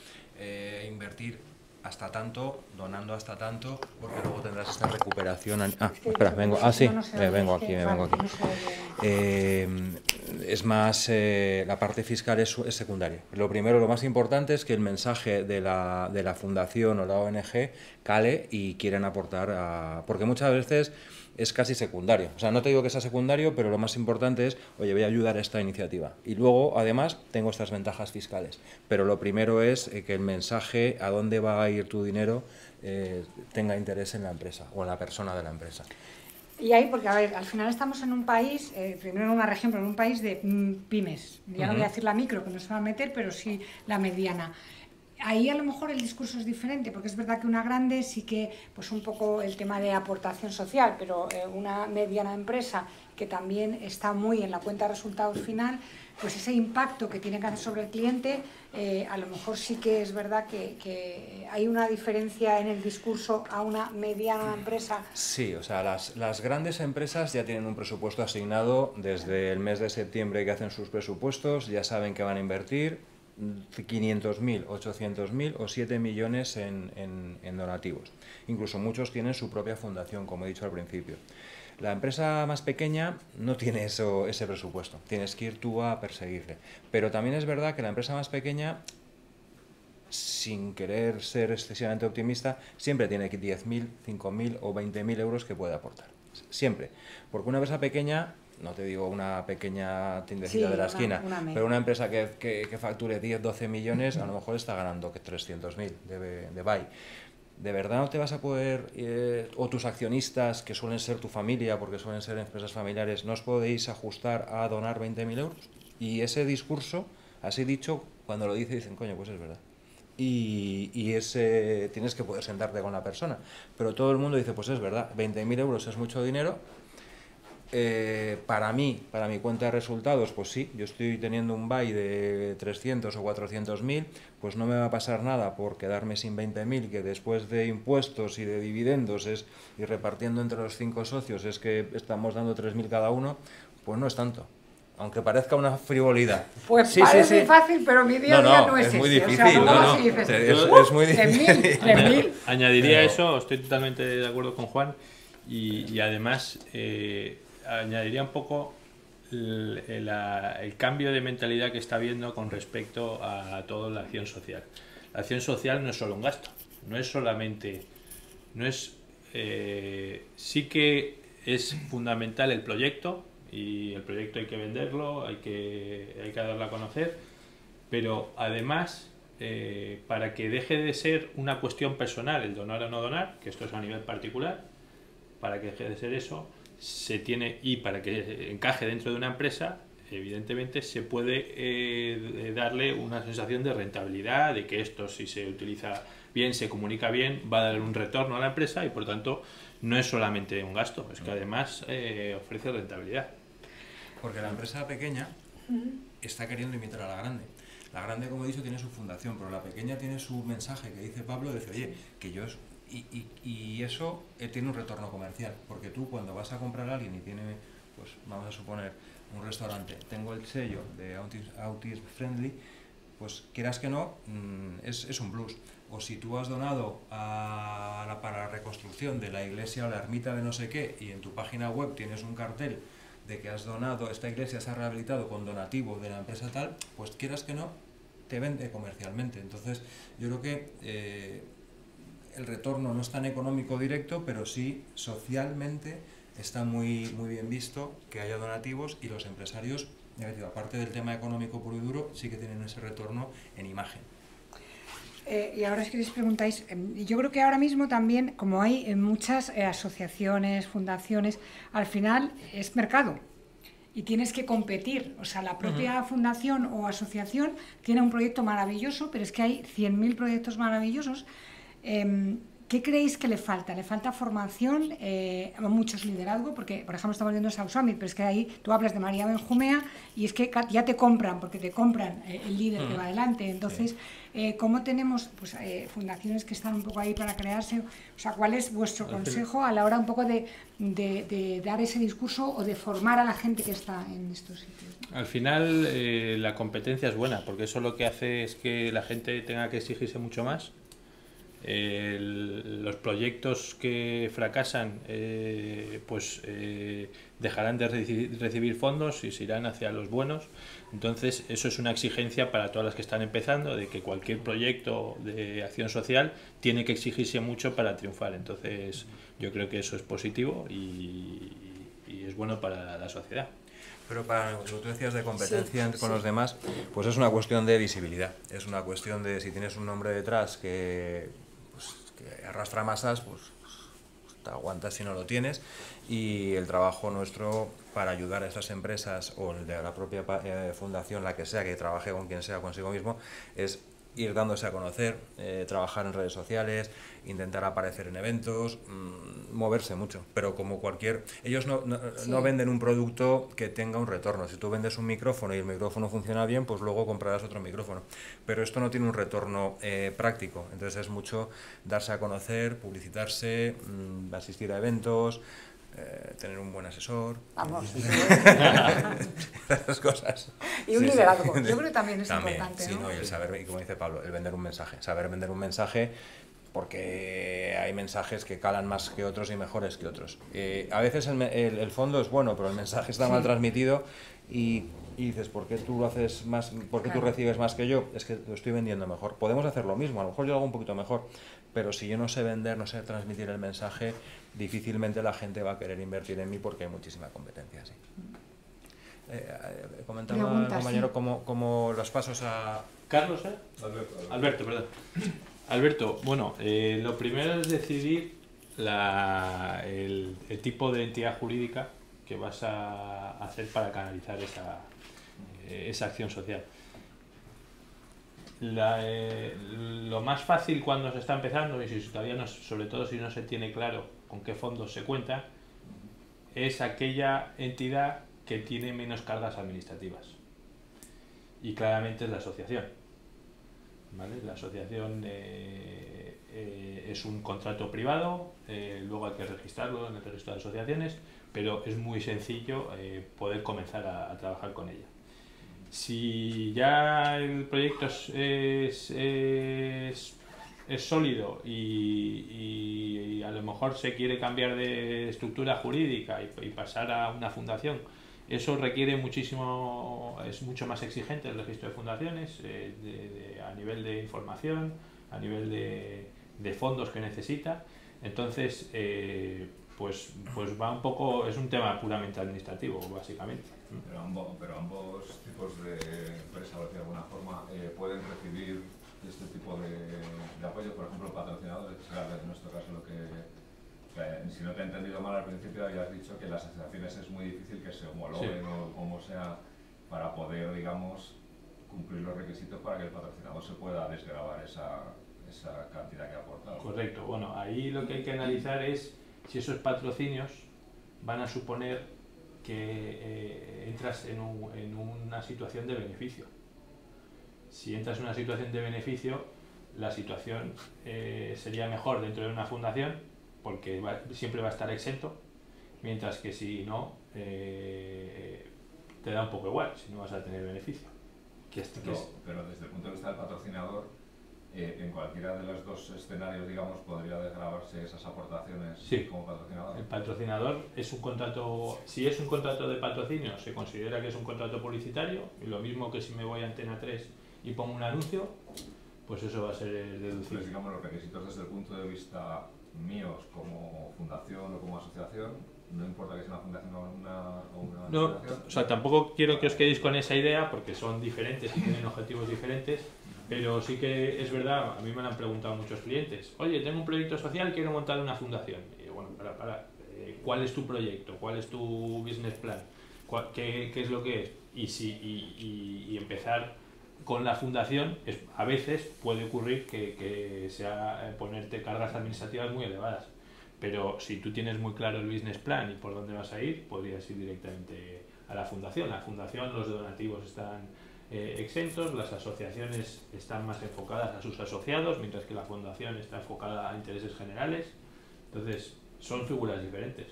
invertir hasta tanto, donando hasta tanto, porque luego tendrás esta recuperación. Espera, vengo. Sí, me vengo aquí. Es más, la parte fiscal es secundaria. Lo primero, lo más importante es que el mensaje de la fundación o la ONG cale y quieren aportar porque muchas veces es casi secundario. O sea, no te digo que sea secundario, pero lo más importante es, oye, voy a ayudar a esta iniciativa. Y luego, además, tengo estas ventajas fiscales. Pero lo primero es que el mensaje, a dónde va a ir tu dinero, tenga interés en la empresa o en la persona de la empresa. Y ahí, porque a ver, al final estamos en un país, primero en una región, pero en un país de pymes. Ya no voy a decir la micro, que no se va a meter, pero sí la mediana. Ahí a lo mejor el discurso es diferente, porque es verdad que una grande sí que, pues un poco el tema de aportación social, pero una mediana empresa que también está muy en la cuenta de resultados final, pues ese impacto que tiene que hacer sobre el cliente, a lo mejor sí que es verdad que hay una diferencia en el discurso a una mediana empresa. Sí, o sea, las grandes empresas ya tienen un presupuesto asignado desde el mes de septiembre que hacen sus presupuestos, ya saben que van a invertir 500.000, 800.000 o 7 millones en donativos. Incluso muchos tienen su propia fundación, como he dicho al principio. La empresa más pequeña no tiene ese presupuesto, tienes que ir tú a perseguirle. Pero también es verdad que la empresa más pequeña, sin querer ser excesivamente optimista, siempre tiene 10.000, 5.000 o 20.000 euros que puede aportar. Siempre. Porque una empresa pequeña, no te digo una pequeña tiendecita de la esquina, pero una empresa que facture 10, 12 millones, a lo mejor está ganando 300.000 de buy. ¿De verdad no te vas a poder, o tus accionistas, que suelen ser tu familia, porque suelen ser empresas familiares, no os podéis ajustar a donar 20.000 euros? Y ese discurso, así dicho, cuando lo dicen, coño, pues es verdad. Y tienes que poder sentarte con la persona. Pero todo el mundo dice, pues es verdad, 20.000 euros es mucho dinero. Para mí, para mi cuenta de resultados, pues sí, yo estoy teniendo un buy de 300 o 400.000, pues no me va a pasar nada por quedarme sin 20.000, que después de impuestos y de dividendos y repartiendo entre los 5 socios es que estamos dando 3.000 cada uno, pues no es tanto. Aunque parezca una frivolidad. Pues sí, parece muy fácil, pero mi día a día no es muy ese. difícil. O sea, es muy difícil. 3.000. Añadiría eso, estoy totalmente de acuerdo con Juan, y además añadiría un poco el cambio de mentalidad que está habiendo con respecto a toda la acción social. La acción social no es solo un gasto, no es solamente... sí que es fundamental el proyecto, y el proyecto hay que venderlo, hay que darlo a conocer, pero además, para que deje de ser una cuestión personal el donar o no donar, que esto es a nivel particular, para que deje de ser eso, se tiene, y para que encaje dentro de una empresa, evidentemente se puede darle una sensación de rentabilidad, de que esto, si se utiliza bien, se comunica bien, va a dar un retorno a la empresa, y por tanto no es solamente un gasto, es que además ofrece rentabilidad. Porque la empresa pequeña está queriendo imitar a la grande. La grande, como he dicho, tiene su fundación, pero la pequeña tiene su mensaje, que dice Pablo, dice, oye, que yo... Y eso tiene un retorno comercial, porque tú cuando vas a comprar a alguien y tiene, pues vamos a suponer, un restaurante, tengo el sello de Autism Friendly, pues quieras que no, es un plus. O si tú has donado para la reconstrucción de la iglesia o la ermita de no sé qué, y en tu página web tienes un cartel de que has donado, esta iglesia se ha rehabilitado con donativo de la empresa tal, pues quieras que no, te vende comercialmente. Entonces yo creo que el retorno no es tan económico directo, pero sí socialmente está muy bien visto que haya donativos, y los empresarios, aparte del tema económico puro y duro, sí que tienen ese retorno en imagen. Y ahora si queréis preguntáis, yo creo que ahora mismo también, como hay muchas asociaciones, fundaciones, al final es mercado y tienes que competir. O sea, la propia fundación o asociación tiene un proyecto maravilloso, pero es que hay 100.000 proyectos maravillosos. ¿Qué creéis que le falta? ¿Le falta formación? Muchos liderazgo, porque por ejemplo estamos viendo South Summit, pero es que ahí tú hablas de María Benjumea y es que ya te compran, porque te compran el líder que va adelante. Entonces, ¿cómo tenemos pues, fundaciones que están un poco ahí para crearse? O sea, ¿cuál es vuestro consejo a la hora un poco de dar ese discurso o de formar a la gente que está en estos sitios? Al final la competencia es buena, porque eso lo que hace es que la gente tenga que exigirse mucho más. Los proyectos que fracasan dejarán de recibir fondos y se irán hacia los buenos. Entonces eso es una exigencia para todas las que están empezando, de que cualquier proyecto de acción social tiene que exigirse mucho para triunfar. Entonces yo creo que eso es positivo y es bueno para la sociedad. Pero para lo que tú decías de competencia con los demás, pues es una cuestión de visibilidad. Es una cuestión de si tienes un nombre detrás que arrastra masas, pues te aguantas si no lo tienes. Y el trabajo nuestro para ayudar a estas empresas o el de la propia fundación, la que sea, que trabaje con quien sea consigo mismo, es ir dándose a conocer, trabajar en redes sociales, intentar aparecer en eventos, moverse mucho. Pero como cualquier... Ellos no venden un producto que tenga un retorno. Si tú vendes un micrófono y el micrófono funciona bien, pues luego comprarás otro micrófono. Pero esto no tiene un retorno práctico. Entonces es mucho darse a conocer, publicitarse, asistir a eventos, tener un buen asesor. Vamos. Esas cosas. Y un liderazgo. Yo creo que también es importante, sí, ¿no? Y el saber, y como dice Pablo, el vender un mensaje. Saber vender un mensaje, porque hay mensajes que calan más que otros y mejores que otros. A veces el fondo es bueno, pero el mensaje está mal transmitido y dices, ¿por qué tú lo haces más? ¿Por qué tú recibes más que yo? Es que lo estoy vendiendo mejor. Podemos hacer lo mismo, a lo mejor yo lo hago un poquito mejor, pero si yo no sé vender, no sé transmitir el mensaje, difícilmente la gente va a querer invertir en mí porque hay muchísima competencia. Sí. Comentaba el compañero cómo los pasos a... Carlos, Alberto, perdón. Alberto, bueno, lo primero es decidir el tipo de entidad jurídica que vas a hacer para canalizar esa acción social. Lo más fácil cuando se está empezando, y si todavía no, sobre todo si no se tiene claro con qué fondos se cuenta, es aquella entidad que tiene menos cargas administrativas. Y claramente es la asociación. ¿Vale? La asociación es un contrato privado, luego hay que registrarlo en el registro de asociaciones, pero es muy sencillo poder comenzar a trabajar con ella. Si ya el proyecto es sólido y a lo mejor se quiere cambiar de estructura jurídica y pasar a una fundación, eso requiere muchísimo, es mucho más exigente el registro de fundaciones a nivel de información, a nivel de fondos que necesita. Entonces, pues va un poco, es un tema puramente administrativo, básicamente. Pero ambos tipos de empresas, de alguna forma, pueden recibir este tipo de apoyo. Por ejemplo, patrocinadores, que será en nuestro caso lo que... Si no te he entendido mal al principio, habías dicho que las asociaciones es muy difícil que se homologuen o como sea para poder, digamos, cumplir los requisitos para que el patrocinador se pueda desgravar esa cantidad que ha aportado. Correcto. Bueno, ahí lo que hay que analizar es si esos patrocinios van a suponer que entras en una situación de beneficio. Si entras en una situación de beneficio, la situación sería mejor dentro de una fundación porque siempre va a estar exento, mientras que si no, te da un poco igual, si no vas a tener beneficio. Pero desde el punto de vista del patrocinador, en cualquiera de los dos escenarios, digamos, podría desgravarse esas aportaciones como patrocinador. El patrocinador es un contrato, si es un contrato de patrocinio, se considera que es un contrato publicitario, y lo mismo que si me voy a Antena 3 y pongo un anuncio, pues eso va a ser deducible. Entonces, digamos, los requisitos desde el punto de vista míos como fundación o como asociación, no importa que sea una fundación o una no, asociación. O sea, tampoco quiero que os quedéis con esa idea porque son diferentes y tienen objetivos diferentes, pero sí que es verdad, a mí me lo han preguntado muchos clientes, oye, tengo un proyecto social y quiero montar una fundación. Y bueno, ¿cuál es tu proyecto? ¿Cuál es tu business plan? ¿Qué es lo que es? Y empezar con la fundación, a veces puede ocurrir que sea ponerte cargas administrativas muy elevadas, pero si tú tienes muy claro el business plan y por dónde vas a ir, podrías ir directamente a la fundación. La fundación, los donativos están exentos, las asociaciones están más enfocadas a sus asociados, mientras que la fundación está enfocada a intereses generales. Entonces, son figuras diferentes.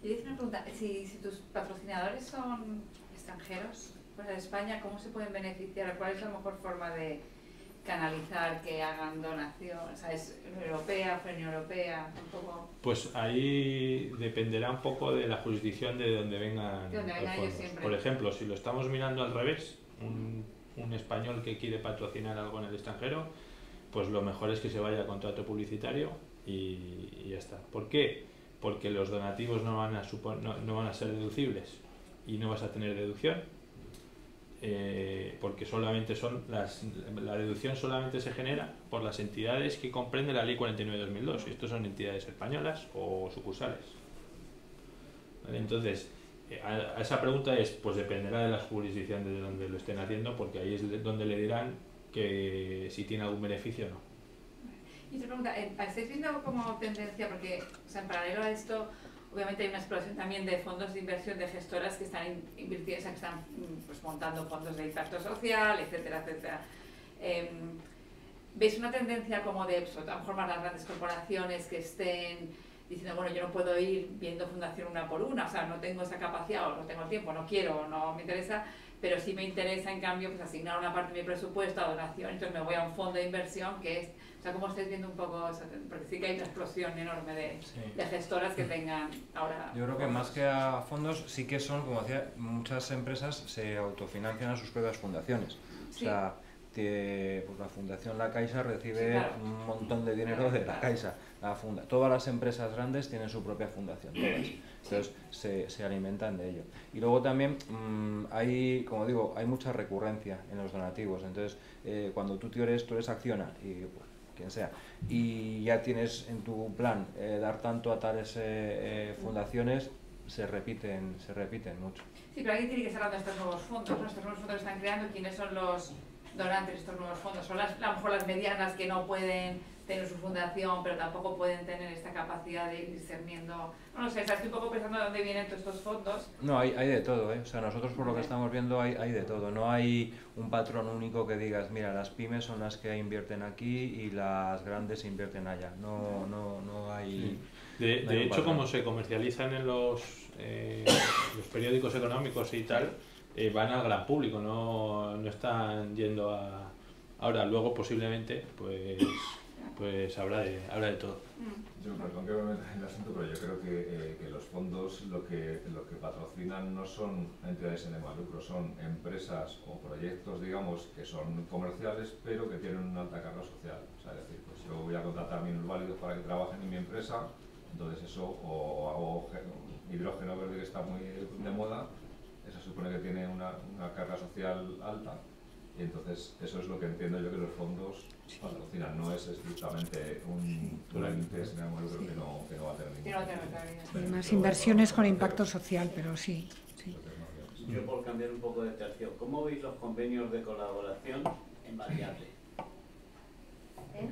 Yo hice una pregunta, si tus patrocinadores son extranjeros, fuera de España, ¿cómo se pueden beneficiar? ¿Cuál es la mejor forma de canalizar que hagan donación? O sea, ¿es europea, Unión Europea? Tampoco... Pues ahí dependerá un poco de la jurisdicción de donde vengan De donde los vengan ellos fondos. siempre. Por ejemplo, si lo estamos mirando al revés, un español que quiere patrocinar algo en el extranjero, pues lo mejor es que se vaya a contrato publicitario y ya está. ¿Por qué? Porque los donativos no van a ser deducibles y no vas a tener deducción, porque solamente la deducción solamente se genera por las entidades que comprende la Ley 49/2002. Estos son entidades españolas o sucursales. ¿Vale? Entonces, a esa pregunta pues dependerá de la jurisdicción de donde lo estén haciendo, porque ahí es donde le dirán que si tiene algún beneficio o no. Y otra pregunta, ¿estáis viendo como tendencia, porque o sea, en paralelo a esto, obviamente hay una exploración también de fondos de inversión de gestoras que están invirtiendo, o sea, que están pues, montando fondos de impacto social, etcétera, etcétera. ¿Veis una tendencia como de, pues, a lo mejor más las grandes corporaciones que estén diciendo, bueno, yo no puedo ir viendo fundación una por una, o sea, no tengo esa capacidad o no tengo el tiempo, no quiero, no me interesa, pero sí me interesa, en cambio, pues asignar una parte de mi presupuesto a donación, entonces me voy a un fondo de inversión que es, o sea, ¿cómo estáis viendo un poco eso? Porque sí que hay una explosión enorme de gestoras que tengan ahora... Yo creo que más que a fondos, sí que son, como decía, muchas empresas se autofinancian a sus propias fundaciones. Sí. O sea, pues la Fundación La Caixa recibe Sí, claro. un montón de dinero de La Caixa. Todas las empresas grandes tienen su propia fundación, todas. Entonces se alimentan de ello. Y luego también hay, como digo, hay mucha recurrencia en los donativos. Entonces, cuando tú eres Acciona y pues, quien sea, y ya tienes en tu plan dar tanto a tales fundaciones, se repiten mucho. Sí, pero alguien tiene que estar dando estos nuevos fondos, ¿no? Estos nuevos fondos que están creando, ¿quiénes son los donantes de estos nuevos fondos? Son a lo mejor las medianas que no pueden tener su fundación, pero tampoco pueden tener esta capacidad de ir discerniendo. No sé, estoy un poco pensando de dónde vienen todos estos fondos. No, hay de todo, ¿eh? O sea, nosotros por lo que estamos viendo hay de todo. No hay un patrón único que digas, mira, las pymes son las que invierten aquí y las grandes invierten allá. No hay... Sí. De hecho, como se comercializan en los periódicos económicos y tal, van al gran público, no están yendo a... Ahora, luego posiblemente, pues habrá de todo. Yo, perdón que me meta en el asunto, pero yo creo que los fondos lo que patrocinan no son entidades sin ánimo de lucro, son empresas o proyectos, digamos, que son comerciales, pero que tienen una alta carga social. O sea, es decir, pues yo voy a contratar a minusválidos para que trabajen en mi empresa, entonces eso, o hago hidrógeno verde que está muy de moda, eso supone que tiene una carga social alta. Y entonces eso es lo que entiendo yo que los fondos patrocinan, no es estrictamente un interés en el lucro que no va a tener ningún. Más inversiones con impacto social, pero sí. Yo por cambiar un poco de tercio, ¿cómo veis los convenios de colaboración en variable?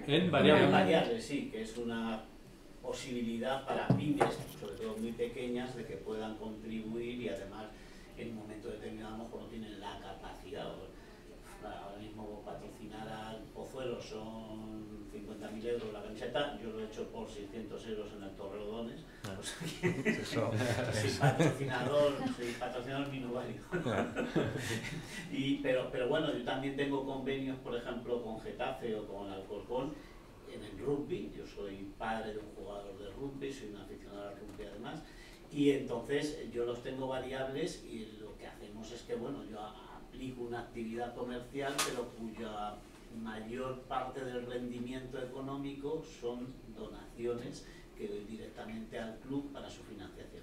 ¿En variable? En variable, sí, que es una posibilidad para pymes, sobre todo muy pequeñas, de que puedan contribuir y además en un momento determinado a lo mejor no tienen la capacidad. Ahora mismo patrocinar al Pozuelo son 50.000 euros la camiseta, yo lo he hecho por 600 euros en el Torrelodones. O sea soy patrocinador minusválido. Pero bueno, yo también tengo convenios, por ejemplo, con Getafe o con Alcorcón en el rugby. Yo soy padre de un jugador de rugby, soy un aficionado al rugby además, y entonces yo los tengo variables y lo que hacemos es que, bueno, yo aplico una actividad comercial, pero cuya mayor parte del rendimiento económico son donaciones que doy directamente al club para su financiación.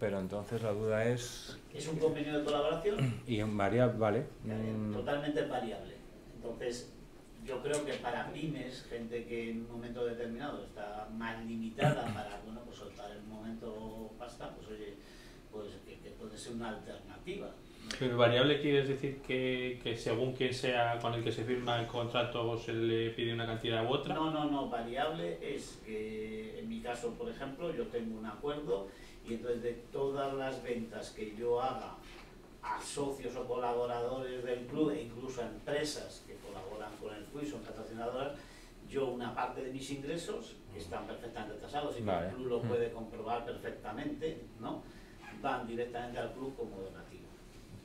Pero entonces la duda es... ¿Es un convenio de colaboración? Y en variable, vale. Totalmente variable. Entonces, yo creo que para pymes, gente que en un momento determinado está más limitada para, bueno, pues soltar el momento pasta, pues oye, pues que puede ser una alternativa. Pero variable quieres decir que según quien sea con el que se firma el contrato se le pide una cantidad u otra. No, variable es que en mi caso, por ejemplo, yo tengo un acuerdo y entonces de todas las ventas que yo haga a socios o colaboradores del club e incluso a empresas que colaboran con el club y son patrocinadoras, yo una parte de mis ingresos, que están perfectamente tasados y que el club lo puede comprobar perfectamente, ¿no?, van directamente al club como donativo.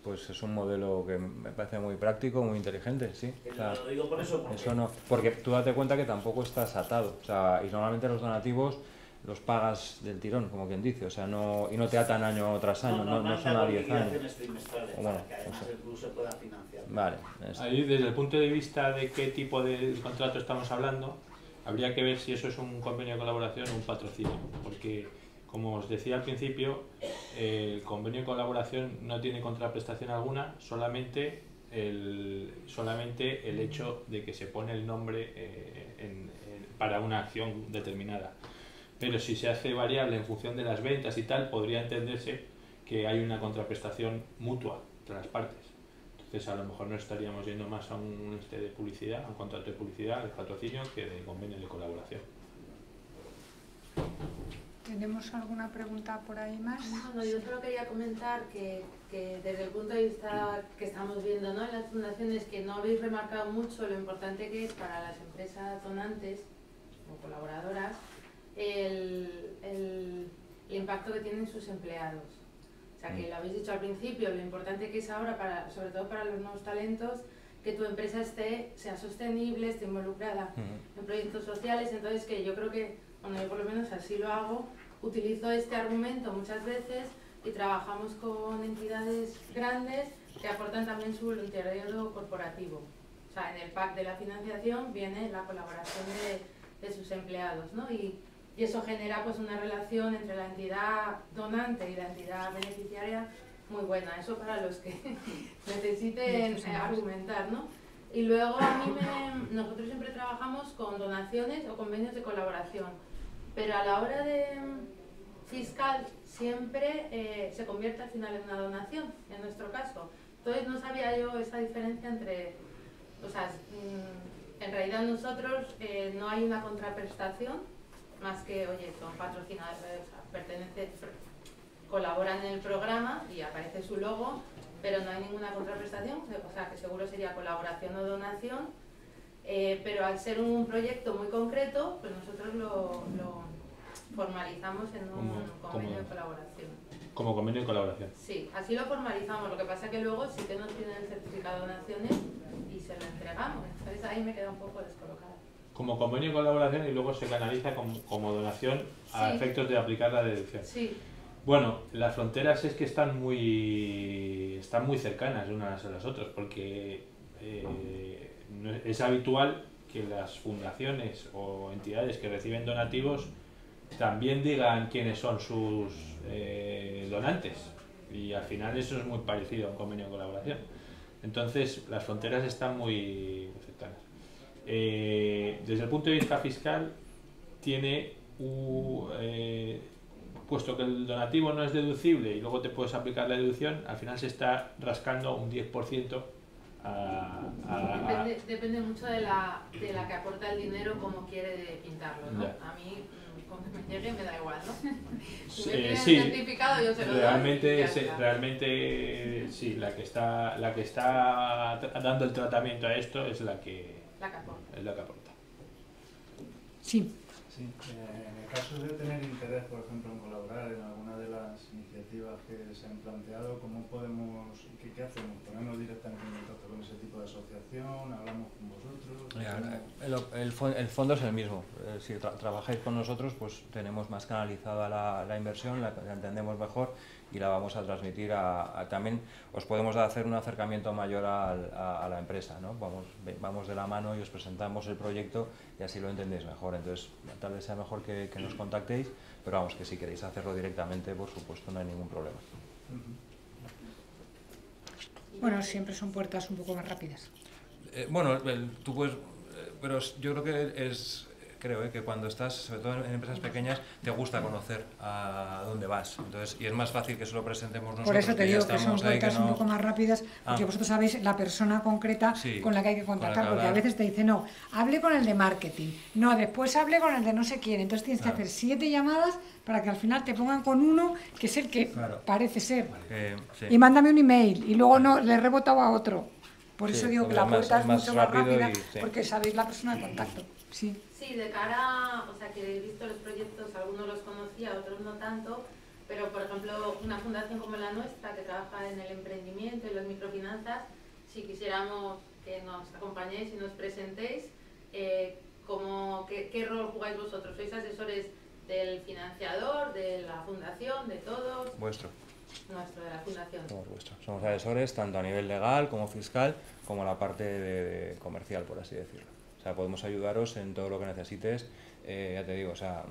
pues es un modelo que me parece muy práctico, muy inteligente, sí. O sea, lo digo por eso, porque... Eso no, porque tú date cuenta que tampoco estás atado, o sea, y normalmente los donativos los pagas del tirón, como quien dice, o sea, no, y no te atan año tras año, no son a 10 años. Bueno, para que además el club se pueda financiar. Vale. Ahí, desde el punto de vista de qué tipo de contrato estamos hablando, habría que ver si eso es un convenio de colaboración o un patrocinio, porque, como os decía al principio, el convenio de colaboración no tiene contraprestación alguna, solamente el hecho de que se pone el nombre para una acción determinada. Pero si se hace variable en función de las ventas y tal, podría entenderse que hay una contraprestación mutua entre las partes. Entonces, a lo mejor no estaríamos yendo más a un de publicidad, a un contrato de publicidad, de patrocinio, que de convenio de colaboración. ¿Tenemos alguna pregunta por ahí más? Bueno, yo solo quería comentar que desde el punto de vista que estamos viendo, ¿no?, en las fundaciones, que no habéis remarcado mucho lo importante que es para las empresas donantes o colaboradoras el impacto que tienen sus empleados. O sea, que lo habéis dicho al principio, lo importante que es ahora, sobre todo para los nuevos talentos, que tu empresa sea sostenible, esté involucrada en proyectos sociales. Entonces, que yo creo que, bueno, yo por lo menos así lo hago, utilizo este argumento muchas veces y trabajamos con entidades grandes que aportan también su voluntariado corporativo. O sea, en el pack de la financiación viene la colaboración de sus empleados, ¿no? Y eso genera pues una relación entre la entidad donante y la entidad beneficiaria muy buena. Eso para los que necesiten argumentar, ¿no? Y luego nosotros siempre trabajamos con donaciones o convenios de colaboración, pero a la hora de fiscal siempre se convierte al final en una donación, en nuestro caso. Entonces no sabía yo esa diferencia entre, o sea, en realidad nosotros no hay una contraprestación, más que, oye, son patrocinadores, o sea, colaboran en el programa y aparece su logo, pero no hay ninguna contraprestación, o sea, que seguro sería colaboración o donación, pero al ser un proyecto muy concreto, pues nosotros lo formalizamos en un convenio de colaboración. Como convenio de colaboración. Sí, así lo formalizamos, lo que pasa que luego sí que nos piden el certificado de donaciones y se lo entregamos, entonces ahí me queda un poco descolocada. Como convenio de colaboración y luego se canaliza como donación a efectos de aplicar la deducción. Sí. Bueno, las fronteras es que están muy cercanas unas a las otras, porque es habitual que las fundaciones o entidades que reciben donativos también digan quiénes son sus donantes, y al final eso es muy parecido a un convenio de colaboración. Entonces las fronteras están muy cercanas. Desde el punto de vista fiscal, tiene puesto que el donativo no es deducible y luego te puedes aplicar la deducción, al final se está rascando un 10% Depende mucho de la que aporta el dinero, como quiere pintarlo, ¿no? A mí, con que me llegue, me da igual, ¿no? Si me piden certificado, yo se lo doy. Realmente sí, la que está dando el tratamiento a esto es la que aporta. Sí. Sí, en el caso de tener interés, por ejemplo, en colaborar en alguna de las iniciativas que se han planteado, ¿cómo podemos, qué hacemos? ¿Ponemos directamente en contacto con ese tipo de asociación? ¿Hablamos con vosotros? El fondo es el mismo. Si trabajáis con nosotros, pues tenemos más canalizada la inversión, la entendemos mejor y la vamos a transmitir también os podemos hacer un acercamiento mayor a la empresa, ¿no? Vamos de la mano y os presentamos el proyecto y así lo entendéis mejor. Entonces, tal vez sea mejor que nos contactéis, pero vamos, que si queréis hacerlo directamente, por supuesto, no hay ningún problema. Bueno, siempre son puertas un poco más rápidas. Bueno, tú puedes, pero yo creo que creo que cuando estás, sobre todo en empresas pequeñas, te gusta conocer a dónde vas. Entonces, y es más fácil que se lo presentemos nosotros. Por eso te digo que son puertas un poco más rápidas, porque vosotros sabéis la persona concreta con la que hay que contactar, porque a veces te dicen, no, hable con el de marketing, no, después hable con el de no sé quién. Entonces tienes que hacer 7 llamadas para que al final te pongan con uno que es el que parece ser. Y mándame un email, y luego no, le he rebotado a otro. Por eso digo que la puerta es mucho más rápida, porque sabéis la persona de contacto. Sí, de cara, o sea, que he visto los proyectos, algunos los conocía, otros no tanto, pero por ejemplo, una fundación como la nuestra, que trabaja en el emprendimiento y las microfinanzas, si quisiéramos que nos acompañéis y nos presentéis, ¿qué rol jugáis vosotros? ¿Sois asesores del financiador, de la fundación, de todos? Vuestro. Nuestro, de la fundación. Somos vuestros. Somos asesores tanto a nivel legal como fiscal, como la parte de comercial, por así decirlo. O sea, podemos ayudaros en todo lo que necesites. Ya te digo, o sea,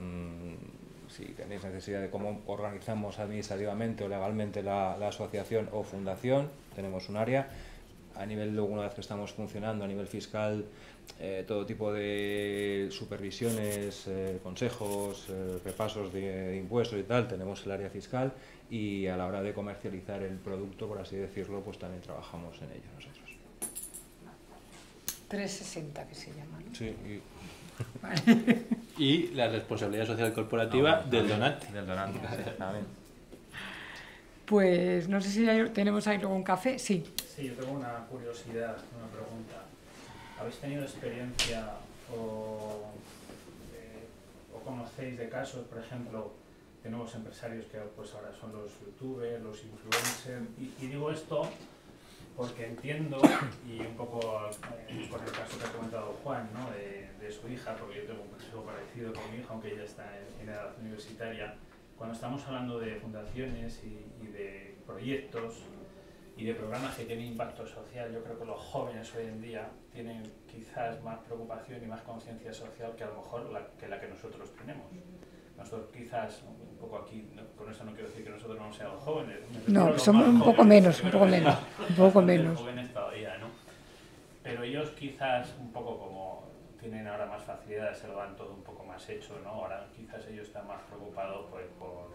si tenéis necesidad de cómo organizamos administrativamente o legalmente la asociación o fundación, tenemos un área. A nivel, luego, una vez que estamos funcionando, a nivel fiscal, todo tipo de supervisiones, consejos, repasos de impuestos y tal, tenemos el área fiscal, y a la hora de comercializar el producto, por así decirlo, pues también trabajamos en ello nosotros. 360 que se llama, ¿no? Sí, Vale. Y la responsabilidad social corporativa del donante. Del donante, también. Pues no sé si tenemos ahí luego un café. Sí. Sí, yo tengo una curiosidad, una pregunta. ¿Habéis tenido experiencia o conocéis de casos, por ejemplo, de nuevos empresarios que pues ahora son los youtubers, los influencers? Y digo esto porque entiendo, y un poco con el caso que ha comentado Juan, ¿no? de su hija, porque yo tengo un caso parecido con mi hija, aunque ella está en edad universitaria. Cuando estamos hablando de fundaciones y de proyectos y de programas que tienen impacto social, yo creo que los jóvenes hoy en día tienen quizás más preocupación y más conciencia social que a lo mejor la que nosotros tenemos. Nosotros quizás, un poco aquí, con eso no quiero decir que nosotros no seamos jóvenes. No, somos un poco menos, un poco menos, un poco menos. Jóvenes todavía, ¿no? Pero ellos quizás un poco como tienen ahora más facilidades, se lo dan todo un poco más hecho, ¿no? Ahora quizás ellos están más preocupados pues, por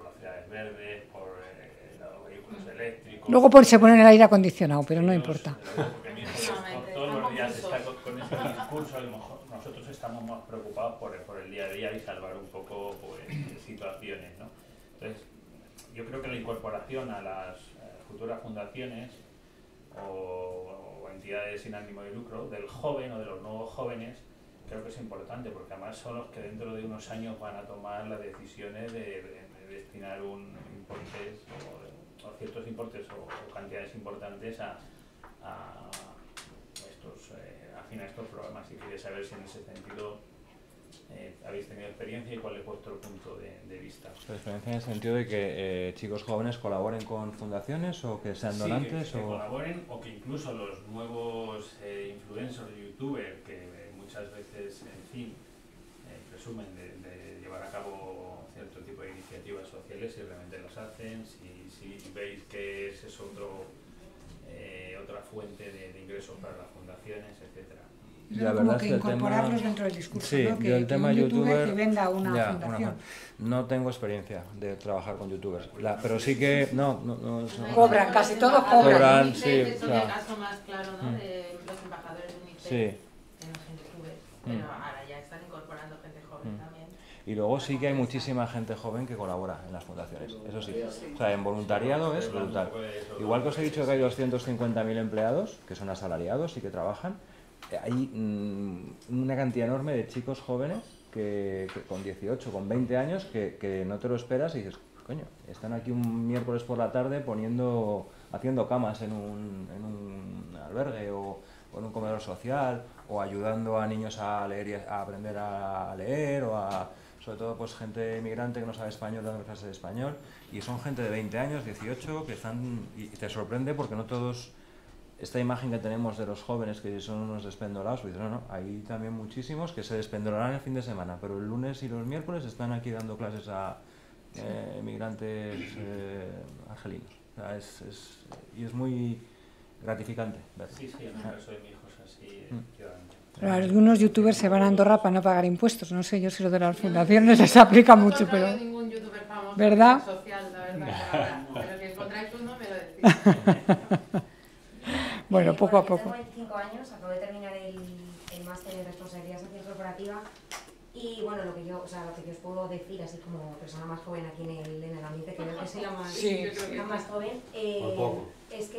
las ciudades verdes, por los vehículos eléctricos. Luego se ponen el aire acondicionado, pero no importa. Porque mi hijo todos los días está con ese discurso, a lo mejor nosotros estamos más preocupados por el día a día y salvar un poco pues, situaciones, ¿no? Entonces, yo creo que la incorporación a las futuras fundaciones o entidades sin ánimo de lucro del joven o de los nuevos jóvenes, creo que es importante, porque además son los que dentro de unos años van a tomar las decisiones de destinar un importes o ciertos importes o cantidades importantes a estos programas. Y quería saber si en ese sentido habéis tenido experiencia y cuál es vuestro punto de vista. ¿Experiencia en el sentido de que chicos jóvenes colaboren con fundaciones o que sean donantes? Sí, que colaboren, o que incluso los nuevos influencers, youtubers, que muchas veces, en fin, presumen de llevar a cabo cierto tipo de iniciativas sociales, si realmente las hacen, si veis que ese es otra fuente de ingresos para las fundaciones, etcétera. La como que incorporarlos dentro del discurso, sí, ¿no? yo el tema un youtuber que venda una fundación. No tengo experiencia de trabajar con youtubers, pero sí que no cobran, casi todos cobran. Sí, es el caso más claro, ¿no? De los embajadores de UNICEF, sí. de los youtubers, pero ahora ya están incorporando gente joven también. Y luego sí que hay muchísima gente joven que colabora en las fundaciones, eso sí. O sea, en voluntariado es brutal. Igual que os he dicho que hay 250.000 empleados que son asalariados y que trabajan, hay una cantidad enorme de chicos jóvenes que con 18, con 20 años que no te lo esperas y dices, coño, están aquí un miércoles por la tarde haciendo camas en un albergue o en un comedor social, o ayudando a niños a leer y a aprender a leer, sobre todo pues gente migrante que no sabe español dando clases de español, y son gente de 20 años, 18, que están, y te sorprende porque no todos, esta imagen que tenemos de los jóvenes que son unos despendolados, pues no, hay también muchísimos que se despendolarán el fin de semana, pero el lunes y los miércoles están aquí dando clases a migrantes argelinos. O sea, y es muy gratificante ver. Sí, en el caso de mi hijo es así, Pero algunos youtubers se van a Andorra para no pagar impuestos. No sé yo si lo de las fundaciones les aplica mucho, pero... No ningún youtuber famoso, ¿verdad? Social, la verdad, pero si encontráis uno me lo decís. Bueno, poco a poco. Tengo 25 años, acabo de terminar el máster en responsabilidad social corporativa y bueno, lo que yo os puedo decir así como persona más joven aquí en el ambiente, que creo que soy la más joven, es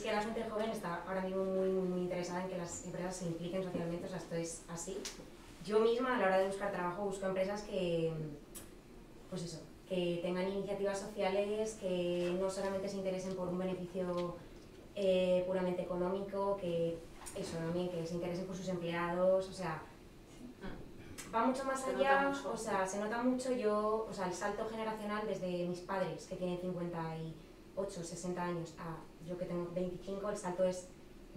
que la gente joven está ahora mismo muy interesada en que las empresas se impliquen socialmente, o sea, esto es así. Yo misma a la hora de buscar trabajo busco empresas que pues eso, que tengan iniciativas sociales, que no solamente se interesen por un beneficio puramente económico, que eso también, que se interesen por sus empleados, o sea, va mucho más allá, o sea, se nota mucho o sea, el salto generacional desde mis padres, que tienen 58, 60 años, a yo que tengo 25, el salto es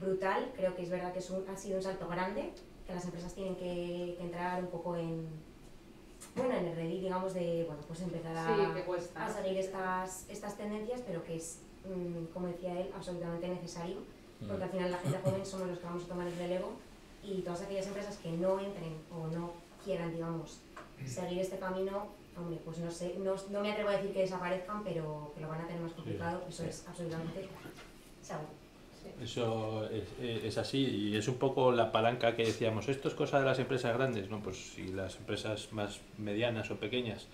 brutal. Creo que es verdad que ha sido un salto grande, que las empresas tienen que entrar un poco en el redil, digamos, de, bueno, pues empezar a seguir estas tendencias, pero que es, como decía él, absolutamente necesario, porque al final la gente joven somos los que vamos a tomar el relevo, y todas aquellas empresas que no entren o no quieran, digamos, seguir este camino, hombre, pues no sé, no me atrevo a decir que desaparezcan, pero que lo van a tener más complicado, eso es absolutamente seguro. Eso es así, y es un poco la palanca que decíamos, esto es cosa de las empresas grandes, ¿no? Pues si las empresas más medianas o pequeñas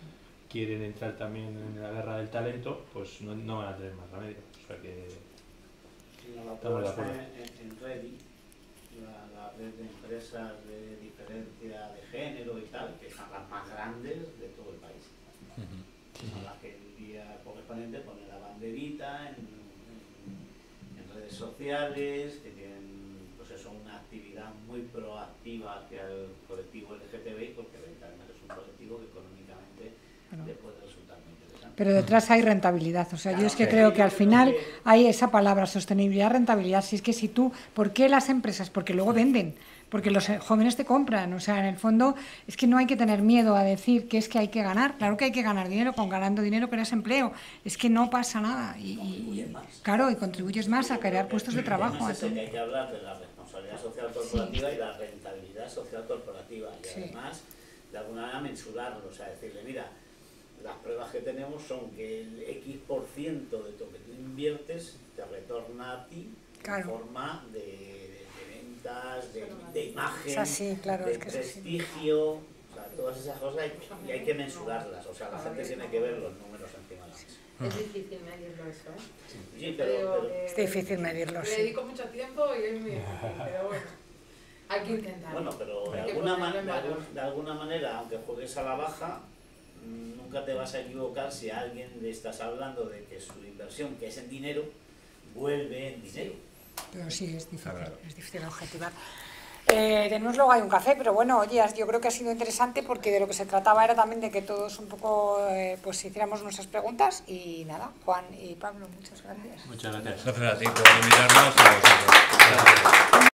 quieren entrar también en la guerra del talento, pues no van a tener más remedio. O sea que estamos de acuerdo. En Ready, la red de empresas de diferencia de género y tal, que son las más grandes de todo el país. A las que el día correspondiente pone la banderita en redes sociales, que tienen, pues eso, una actividad muy proactiva hacia el colectivo LGTBI, porque además es un colectivo que económicamente le puede resultar muy interesante. Pero detrás hay rentabilidad, o sea, yo es que creo que al final hay esa palabra, sostenibilidad, rentabilidad. Si es que ¿por qué las empresas? Porque luego venden, porque los jóvenes te compran, o sea, en el fondo es que no hay que tener miedo a decir que es que hay que ganar, claro que hay que ganar dinero, ganando dinero creas empleo, es que no pasa nada, y claro, y contribuyes más a crear puestos de trabajo. Hay que hablar de la responsabilidad social corporativa y la rentabilidad social corporativa, y además, de alguna manera, mensurarlo, o sea, decirle, mira, las pruebas que tenemos son que el X% de lo que tú inviertes te retorna a ti en forma de de imagen, de prestigio, o sea, todas esas cosas y hay que mensurarlas, o sea, la gente tiene que ver los números encima de la mesa. Es difícil medirlo eso, ¿eh? Sí, pero es difícil medirlo, Le dedico mucho tiempo y es muy difícil, pero bueno, hay que intentarlo. Bueno, pero de alguna manera, aunque juegues a la baja, nunca te vas a equivocar si a alguien le estás hablando de que su inversión, que es en dinero, vuelve en dinero. Pero sí, es difícil objetivar. Tenemos luego hay un café, pero bueno, oye, yo creo que ha sido interesante porque de lo que se trataba era también de que todos un poco pues hiciéramos nuestras preguntas y nada, Juan y Pablo, muchas gracias. Muchas gracias. Gracias a ti por invitarnos.